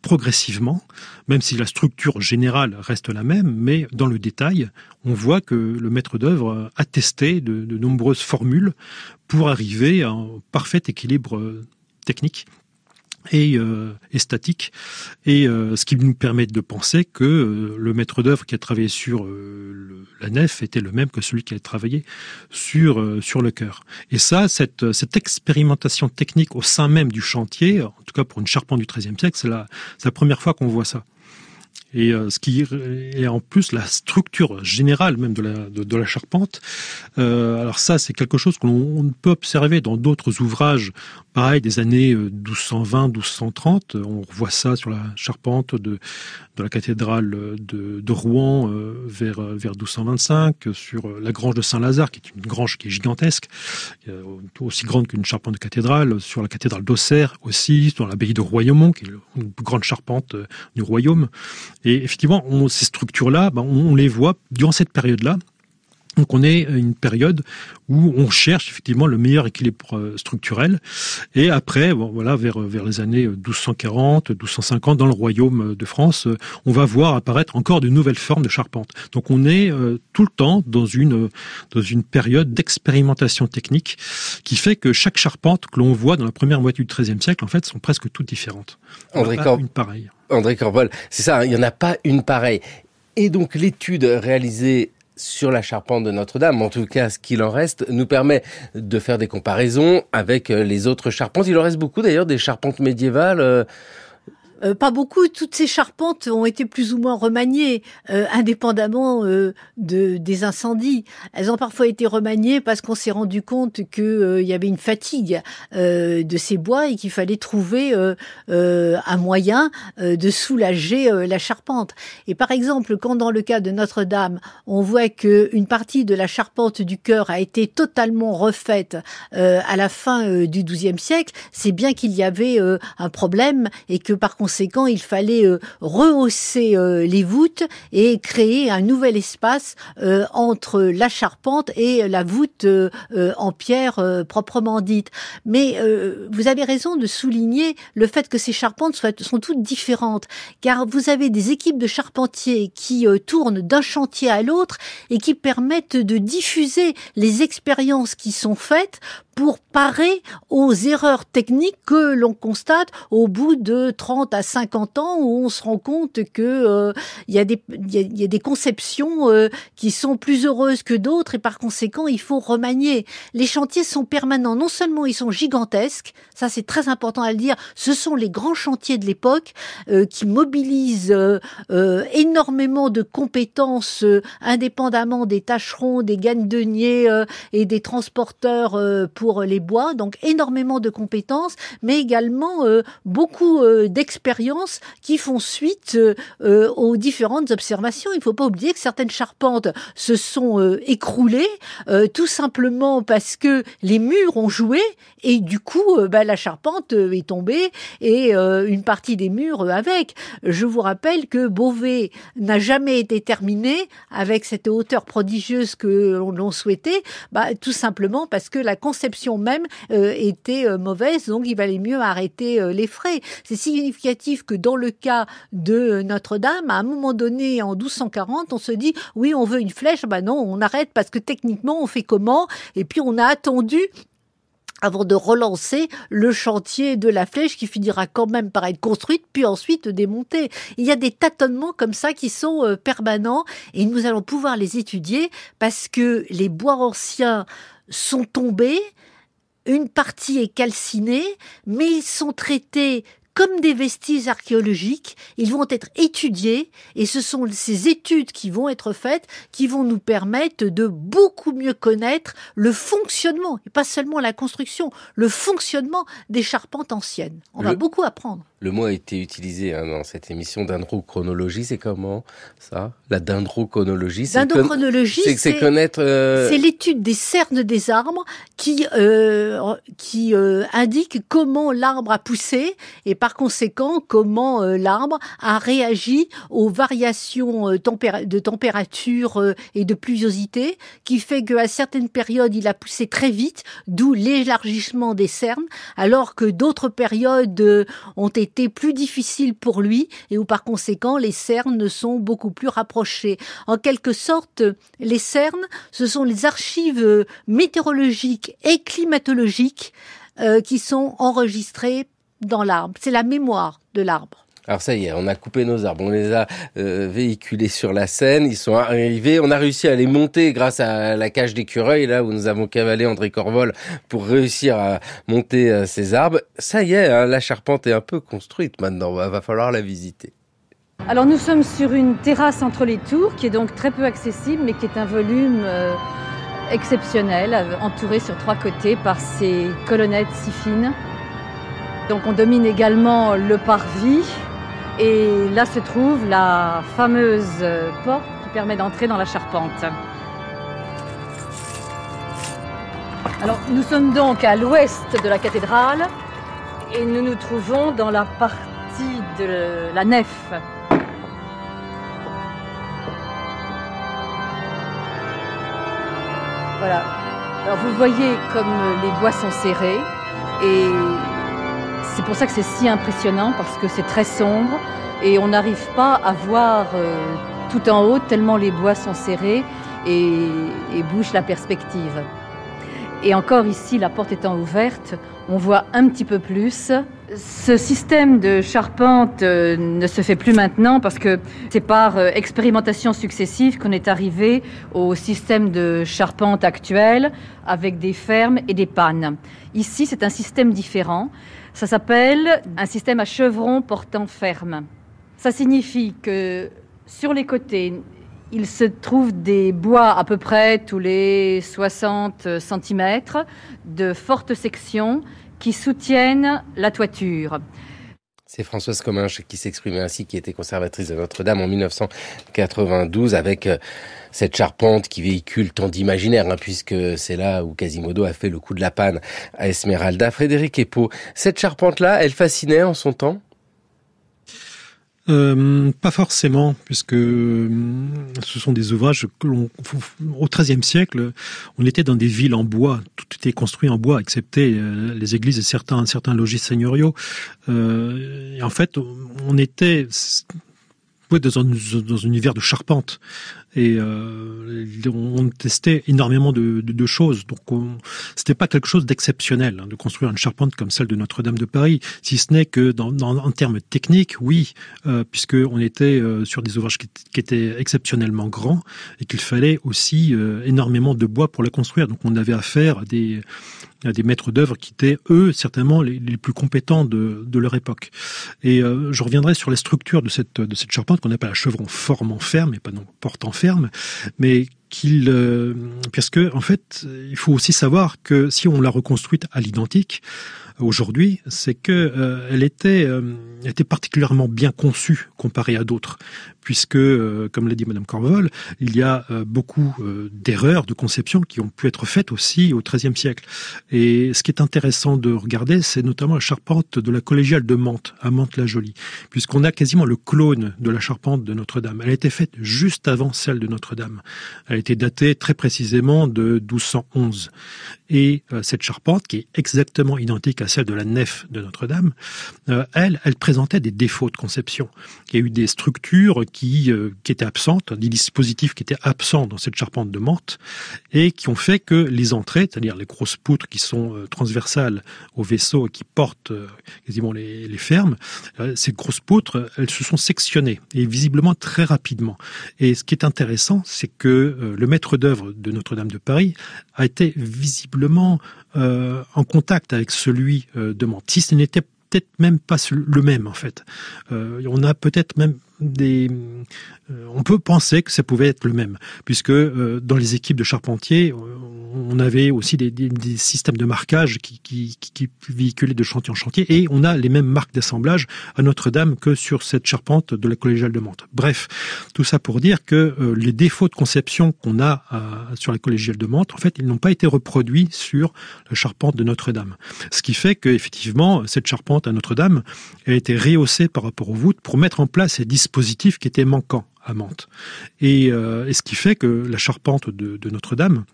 progressivement, même si la structure générale reste la même, mais dans le détail, on voit que le maître d'œuvre a testé de nombreuses formules pour arriver à un parfait équilibre technique et statique, et ce qui nous permet de penser que le maître d'œuvre qui a travaillé sur la nef était le même que celui qui a travaillé sur le chœur. Et ça, cette expérimentation technique au sein même du chantier, en tout cas pour une charpente du XIIIe siècle, c'est la première fois qu'on voit ça. Et ce qui est en plus la structure générale même de la charpente. Alors ça, c'est quelque chose que l'on peut observer dans d'autres ouvrages, pareil, des années 1220-1230. On revoit ça sur la charpente de la cathédrale de Rouen vers 1225, sur la grange de Saint-Lazare, qui est une grange qui est gigantesque, aussi grande qu'une charpente de cathédrale, sur la cathédrale d'Auxerre aussi, dans l'abbaye de Royaumont, qui est une grande charpente du royaume. Et effectivement, ces structures-là, on les voit durant cette période-là. Donc on est à une période où on cherche effectivement le meilleur équilibre structurel. Et après, vers les années 1240, 1250, dans le royaume de France, on va voir apparaître encore de nouvelles formes de charpente. Donc on est tout le temps dans une période d'expérimentation technique qui fait que chaque charpente que l'on voit dans la première moitié du XIIIe siècle, en fait, sont presque toutes différentes. Une pareille. André Corpol, c'est ça, il n'y en a pas une pareille. Et donc l'étude réalisée sur la charpente de Notre-Dame, en tout cas ce qu'il en reste, nous permet de faire des comparaisons avec les autres charpentes. Il en reste beaucoup d'ailleurs des charpentes médiévales. Pas beaucoup. Toutes ces charpentes ont été plus ou moins remaniées, indépendamment des incendies. Elles ont parfois été remaniées parce qu'on s'est rendu compte que y avait une fatigue de ces bois et qu'il fallait trouver un moyen de soulager la charpente. Et par exemple, quand dans le cas de Notre-Dame, on voit que une partie de la charpente du chœur a été totalement refaite à la fin du XIIe siècle, c'est bien qu'il y avait un problème et que par conséquent, il fallait rehausser les voûtes et créer un nouvel espace entre la charpente et la voûte en pierre proprement dite. Mais vous avez raison de souligner le fait que ces charpentes sont toutes différentes, car vous avez des équipes de charpentiers qui tournent d'un chantier à l'autre et qui permettent de diffuser les expériences qui sont faites pour parer aux erreurs techniques que l'on constate au bout de 30 à 50 ans, où on se rend compte que il y a des conceptions qui sont plus heureuses que d'autres et par conséquent il faut remanier. Les chantiers sont permanents, non seulement ils sont gigantesques, ça c'est très important à le dire, ce sont les grands chantiers de l'époque qui mobilisent énormément de compétences indépendamment des tâcherons, des gagne-deniers et des transporteurs pour les bois, donc énormément de compétences, mais également beaucoup d'expériences qui font suite aux différentes observations. Il ne faut pas oublier que certaines charpentes se sont écroulées tout simplement parce que les murs ont joué et du coup la charpente est tombée et une partie des murs avec. Je vous rappelle que Beauvais n'a jamais été terminé avec cette hauteur prodigieuse que l'on souhaitait, tout simplement parce que la conception même était mauvaise, donc il valait mieux arrêter les frais. C'est significatif que dans le cas de Notre-Dame, à un moment donné, en 1240, on se dit, oui, on veut une flèche, non, on arrête parce que techniquement, on fait comment? Et puis on a attendu avant de relancer le chantier de la flèche qui finira quand même par être construite, puis ensuite démontée. Il y a des tâtonnements comme ça qui sont permanents et nous allons pouvoir les étudier parce que les bois anciens sont tombés, une partie est calcinée, mais ils sont traités comme des vestiges archéologiques, ils vont être étudiés et ce sont ces études qui vont être faites qui vont nous permettre de beaucoup mieux connaître le fonctionnement, et pas seulement la construction, le fonctionnement des charpentes anciennes. On va beaucoup apprendre. Le mot a été utilisé dans cette émission, dendrochronologie, c'est comment ça? La dendrochronologie, c'est connaître... C'est l'étude des cernes des arbres qui indique comment l'arbre a poussé et par conséquent comment l'arbre a réagi aux variations de température et de pluviosité, qui fait qu'à certaines périodes il a poussé très vite, d'où l'élargissement des cernes, alors que d'autres périodes ont été plus difficiles pour lui et où par conséquent les cernes sont beaucoup plus rapprochées. En quelque sorte, les cernes, ce sont les archives météorologiques et climatologiques qui sont enregistrées dans l'arbre. C'est la mémoire de l'arbre. Alors ça y est, on a coupé nos arbres, on les a véhiculés sur la Seine, ils sont arrivés, on a réussi à les monter grâce à la cage d'écureuil, là où nous avons cavalé André Corvol pour réussir à monter ces arbres. Ça y est, la charpente est un peu construite maintenant, va falloir la visiter. Alors nous sommes sur une terrasse entre les tours qui est donc très peu accessible mais qui est un volume exceptionnel, entouré sur 3 côtés par ces colonnettes si fines. Donc on domine également le parvis et là se trouve la fameuse porte qui permet d'entrer dans la charpente. Alors nous sommes donc à l'ouest de la cathédrale et nous nous trouvons dans la partie de la nef. Voilà. Alors vous voyez comme les bois sont serrés et c'est pour ça que c'est si impressionnant parce que c'est très sombre et on n'arrive pas à voir tout en haut tellement les bois sont serrés et bouchent la perspective. Et encore ici, la porte étant ouverte, on voit un petit peu plus. Ce système de charpente ne se fait plus maintenant parce que c'est par expérimentation successive qu'on est arrivé au système de charpente actuel avec des fermes et des pannes. Ici, c'est un système différent. Ça s'appelle un système à chevrons portant ferme. Ça signifie que sur les côtés, il se trouve des bois à peu près tous les 60 cm de fortes sections qui soutiennent la toiture. C'est Françoise Comminges qui s'exprimait ainsi, qui était conservatrice de Notre-Dame en 1992 avec cette charpente qui véhicule tant d'imaginaire, puisque c'est là où Quasimodo a fait le coup de la panne à Esmeralda. Frédéric Epaux, cette charpente-là, elle fascinait en son temps ? Pas forcément, puisque ce sont des ouvrages que au XIIIe siècle, on était dans des villes en bois, tout était construit en bois, excepté les églises et certains logis seigneuriaux. Et en fait, on était dans un univers de charpente. Et on testait énormément de choses. Donc, c'était pas quelque chose d'exceptionnel de construire une charpente comme celle de Notre-Dame de Paris, si ce n'est que en termes techniques, oui, puisque on était sur des ouvrages qui étaient exceptionnellement grands et qu'il fallait aussi énormément de bois pour la construire. Donc, on avait affaire à des maîtres d'œuvre qui étaient, eux, certainement les plus compétents de leur époque. Et je reviendrai sur la structure de cette charpente qu'on appelle la chevron formant ferme et pas non portant ferme, mais parce que en fait, il faut aussi savoir que si on l'a reconstruite à l'identique, aujourd'hui, c'est que elle était particulièrement bien conçue comparée à d'autres, puisque, comme l'a dit Madame Corvol, il y a beaucoup d'erreurs de conception qui ont pu être faites aussi au XIIIe siècle. Et ce qui est intéressant de regarder, c'est notamment la charpente de la collégiale de Mantes, à Mantes-la-Jolie, puisqu'on a quasiment le clone de la charpente de Notre-Dame. Elle a été faite juste avant celle de Notre-Dame. Elle a été datée très précisément de 1211. Et cette charpente, qui est exactement identique à celle de la nef de Notre-Dame, elle présentait des défauts de conception. Il y a eu des structures qui étaient absentes, des dispositifs qui étaient absents dans cette charpente de Mantes, et qui ont fait que les entrées, c'est-à-dire les grosses poutres qui sont transversales au vaisseau et qui portent quasiment les fermes, ces grosses poutres, elles se sont sectionnées, et visiblement très rapidement. Et ce qui est intéressant, c'est que le maître d'œuvre de Notre-Dame de Paris a été visiblement en contact avec celui de Mantes. Si ce n'était peut-être même pas le même, en fait. On a peut-être même on peut penser que ça pouvait être le même, puisque dans les équipes de charpentiers, on avait aussi des systèmes de marquage qui véhiculaient de chantier en chantier, et on a les mêmes marques d'assemblage à Notre-Dame que sur cette charpente de la collégiale de Mantes. Bref, tout ça pour dire que les défauts de conception qu'on a sur la collégiale de Mantes, en fait, ils n'ont pas été reproduits sur la charpente de Notre-Dame. Ce qui fait qu'effectivement, cette charpente à Notre-Dame a été rehaussée par rapport aux voûtes pour mettre en place ces dispositifs qui étaient manquants à Mantes. Et ce qui fait que la charpente de Notre-Dame,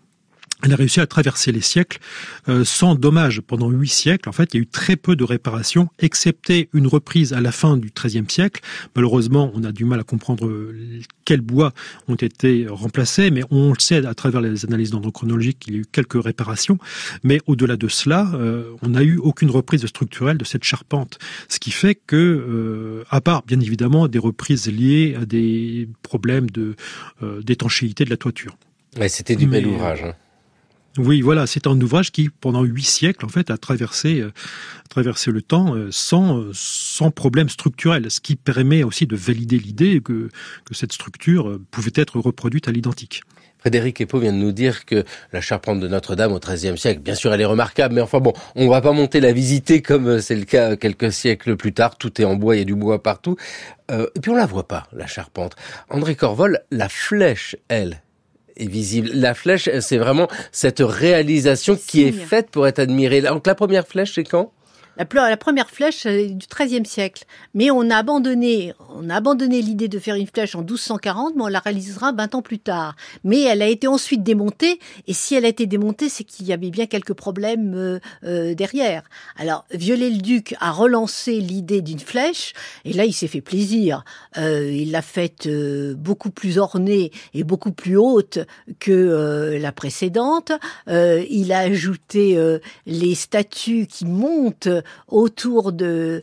elle a réussi à traverser les siècles sans dommage. Pendant 8 siècles, en fait, il y a eu très peu de réparations, excepté une reprise à la fin du XIIIe siècle. Malheureusement, on a du mal à comprendre quels bois ont été remplacés, mais on le sait à travers les analyses dendrochronologiques qu'il y a eu quelques réparations. Mais au-delà de cela, on n'a eu aucune reprise structurelle de cette charpente. Ce qui fait que, à part bien évidemment des reprises liées à des problèmes d'étanchéité de la toiture. Ouais, c'était du bel ouvrage, hein. Oui, voilà, c'est un ouvrage qui, pendant 8 siècles, en fait, a traversé le temps sans problème structurel, ce qui permet aussi de valider l'idée que cette structure pouvait être reproduite à l'identique. Frédéric Epaux vient de nous dire que la charpente de Notre-Dame au XIIIe siècle, bien sûr, elle est remarquable, mais enfin bon, on va pas monter la visiter comme c'est le cas quelques siècles plus tard. Tout est en bois, il y a du bois partout. Et puis on la voit pas, la charpente. André Corvol, la flèche, elle, est visible. La flèche, c'est vraiment cette réalisation qui est faite pour être admirée. Donc la première flèche, c'est quand ? La première flèche du XIIIe siècle. Mais on a abandonné l'idée de faire une flèche en 1240, mais on la réalisera 20 ans plus tard. Mais elle a été ensuite démontée, et si elle a été démontée, c'est qu'il y avait bien quelques problèmes derrière. Alors, Viollet-le-Duc a relancé l'idée d'une flèche, et là, il s'est fait plaisir. Il l'a faite beaucoup plus ornée et beaucoup plus haute que la précédente. Il a ajouté les statues qui montent autour de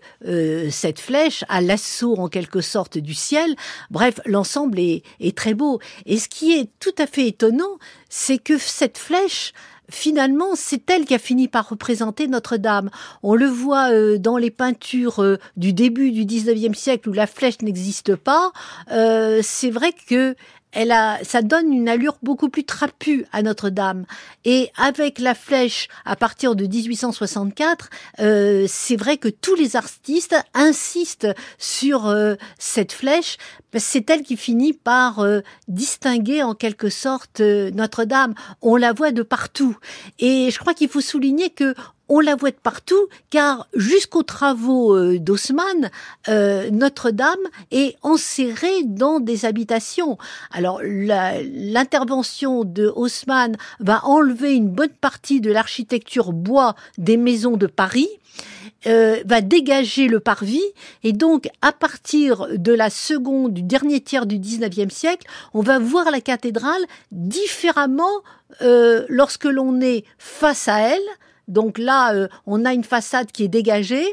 cette flèche, à l'assaut en quelque sorte du ciel. Bref, l'ensemble est très beau. Et ce qui est tout à fait étonnant, c'est que cette flèche, finalement, c'est elle qui a fini par représenter Notre-Dame. On le voit dans les peintures du début du XIXe siècle où la flèche n'existe pas. C'est vrai que ça donne une allure beaucoup plus trapue à Notre-Dame. Et avec la flèche, à partir de 1864, c'est vrai que tous les artistes insistent sur cette flèche. C'est elle qui finit par distinguer en quelque sorte Notre-Dame. On la voit de partout. Et je crois qu'il faut souligner que on la voit de partout, car jusqu'aux travaux d'Haussmann, Notre-Dame est enserrée dans des habitations. Alors, l'intervention de Haussmann va enlever une bonne partie de l'architecture bois des maisons de Paris, va dégager le parvis, et donc à partir du dernier tiers du XIXe siècle, on va voir la cathédrale différemment lorsque l'on est face à elle. Donc là, on a une façade qui est dégagée,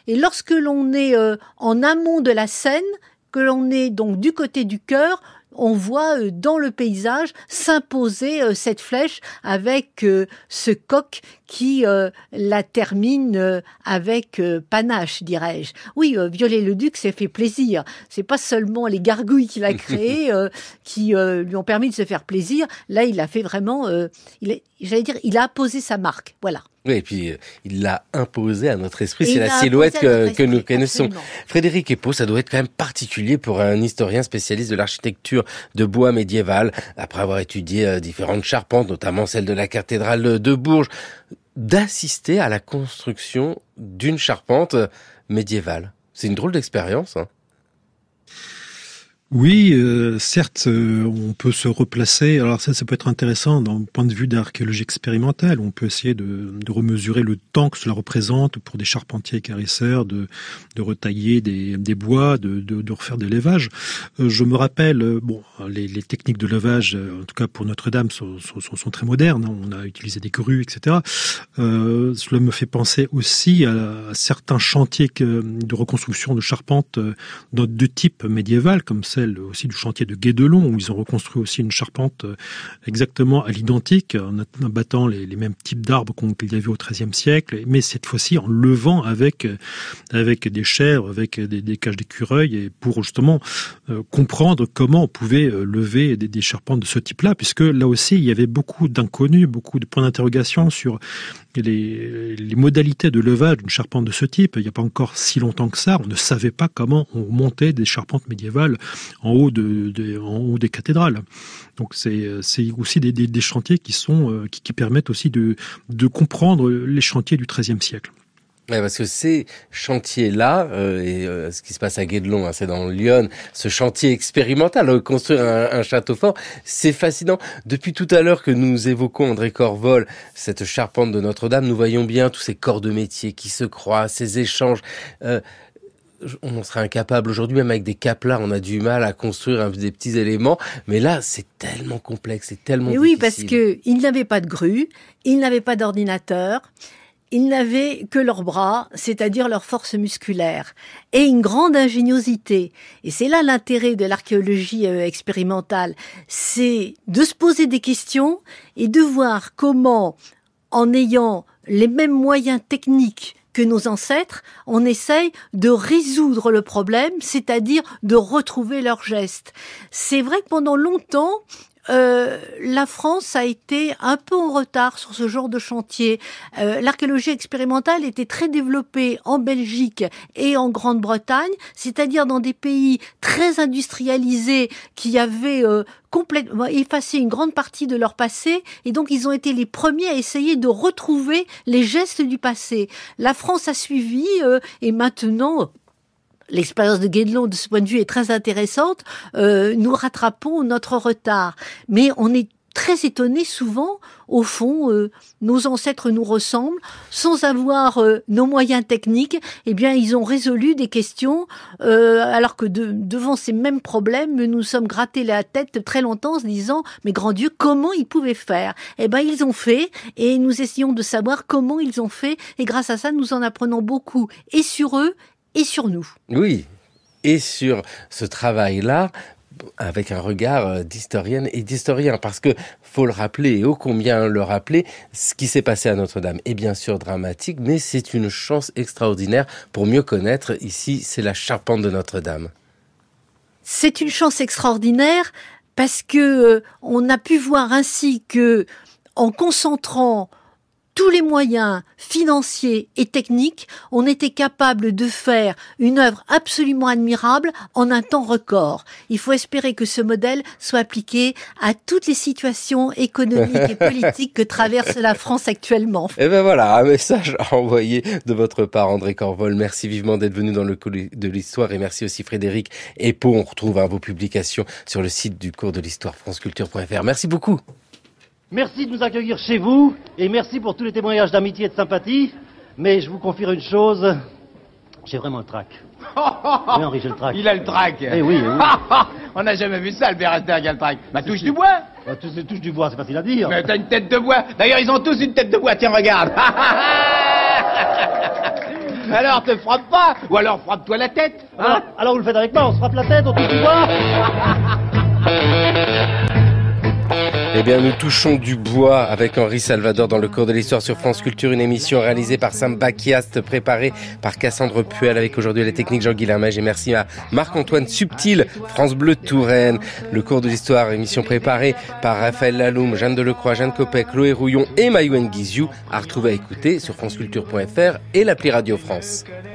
et lorsque l'on est en amont de la Seine, que l'on est donc du côté du chœur, on voit dans le paysage s'imposer cette flèche avec ce coq qui la termine avec panache, dirais-je. Oui, Viollet-le-Duc s'est fait plaisir. C'est pas seulement les gargouilles qu'il a créées qui lui ont permis de se faire plaisir. Là, il a fait vraiment... il a posé sa marque. Voilà. Oui, et puis il l'a imposé à notre esprit, c'est la silhouette que nous connaissons. Absolument. Frédéric Epaux, ça doit être quand même particulier pour un historien spécialiste de l'architecture de bois médiévale, après avoir étudié différentes charpentes, notamment celle de la cathédrale de Bourges, d'assister à la construction d'une charpente médiévale. C'est une drôle d'expérience, hein. Oui, certes, on peut se replacer. Alors ça peut être intéressant d'un point de vue d'archéologie expérimentale. On peut essayer de remesurer le temps que cela représente pour des charpentiers équarrisseurs, de retailler des bois, de refaire des levages. Je me rappelle, les techniques de levage, en tout cas pour Notre-Dame, sont très modernes. On a utilisé des grues, etc. Cela me fait penser aussi à certains chantiers de reconstruction de charpente de type médiéval, comme celle aussi du chantier de Guédelon, où ils ont reconstruit aussi une charpente exactement à l'identique, en abattant les mêmes types d'arbres qu'il y avait au XIIIe siècle, mais cette fois-ci en levant avec des chèvres, avec des cages d'écureuils, et pour justement comprendre comment on pouvait lever des charpentes de ce type-là, puisque là aussi il y avait beaucoup d'inconnus, beaucoup de points d'interrogation sur les modalités de levage d'une charpente de ce type. Il n'y a pas encore si longtemps que ça, on ne savait pas comment on montait des charpentes médiévales en haut des cathédrales. Donc c'est aussi des chantiers qui permettent aussi de comprendre les chantiers du XIIIe siècle. Ouais, parce que ces chantiers-là, ce qui se passe à Guédelon, c'est dans le Lyon, ce chantier expérimental, construire un château fort, c'est fascinant. Depuis tout à l'heure que nous évoquons, André Corvol, cette charpente de Notre-Dame, nous voyons bien tous ces corps de métier qui se croisent, ces échanges. On en serait incapable aujourd'hui, même avec des caplas, on a du mal à construire des petits éléments. Mais là, c'est tellement complexe, c'est tellement difficile. Oui, parce qu'ils n'avaient pas de grue, ils n'avaient pas d'ordinateur. Ils n'avaient que leurs bras, c'est-à-dire leur force musculaire, et une grande ingéniosité. Et c'est là l'intérêt de l'archéologie expérimentale, c'est de se poser des questions et de voir comment, en ayant les mêmes moyens techniques que nos ancêtres, on essaye de résoudre le problème, c'est-à-dire de retrouver leurs gestes. C'est vrai que pendant longtemps, la France a été un peu en retard sur ce genre de chantier. L'archéologie expérimentale était très développée en Belgique et en Grande-Bretagne, c'est-à-dire dans des pays très industrialisés qui avaient complètement effacé une grande partie de leur passé, et donc ils ont été les premiers à essayer de retrouver les gestes du passé. La France a suivi et maintenant... L'expérience de Guédelon, de ce point de vue, est très intéressante. Nous rattrapons notre retard. Mais on est très étonné souvent, au fond, nos ancêtres nous ressemblent, sans avoir nos moyens techniques. Eh bien, ils ont résolu des questions, alors que devant ces mêmes problèmes, nous nous sommes grattés la tête très longtemps en se disant, mais grand Dieu, comment ils pouvaient faire? Eh ben, ils ont fait, et nous essayons de savoir comment ils ont fait, et grâce à ça, nous en apprenons beaucoup, et sur eux, et sur nous. Oui, et sur ce travail-là, avec un regard d'historienne et d'historien, parce que faut le rappeler, et ô combien le rappeler, ce qui s'est passé à Notre-Dame est bien sûr dramatique, mais c'est une chance extraordinaire pour mieux connaître. Ici, c'est la charpente de Notre-Dame. C'est une chance extraordinaire parce que on a pu voir ainsi que, en concentrant tous les moyens financiers et techniques, on était capable de faire une œuvre absolument admirable en un temps record. Il faut espérer que ce modèle soit appliqué à toutes les situations économiques et politiques que traverse la France actuellement. Et ben voilà, un message envoyé de votre part, André Corvol. Merci vivement d'être venu dans le cours de l'histoire, et merci aussi Frédéric Epault. On retrouve vos publications sur le site du cours de l'histoire, franceculture.fr. Merci beaucoup. Merci de nous accueillir chez vous, et merci pour tous les témoignages d'amitié et de sympathie. Mais je vous confirme une chose, j'ai vraiment le trac. Oui, Henri, j'ai le trac. Il a le trac. Eh oui, eh oui. On n'a jamais vu ça, Albert Einstein qui a le trac. Bah, touche du bois. Bah, touche du bois, c'est facile à dire. Mais t'as une tête de bois. D'ailleurs, ils ont tous une tête de bois, tiens, regarde. Alors, te frappe pas, ou alors frappe-toi la tête. Hein? Alors, vous le faites avec moi, on se frappe la tête, on touche du bois. Eh bien, nous touchons du bois avec Henri Salvador dans le cours de l'histoire sur France Culture, une émission réalisée par Sam Bakiast, préparée par Cassandre Puel, avec aujourd'hui la technique Jean-Guy Lermège, et merci à Marc-Antoine Subtil, France Bleu Touraine. Le cours de l'histoire, émission préparée par Raphaël Laloum, Jeanne Delecroix, Jeanne Copec, Chloé Rouillon et Mayouen Guizou, à retrouver à écouter sur franceculture.fr et l'appli Radio France.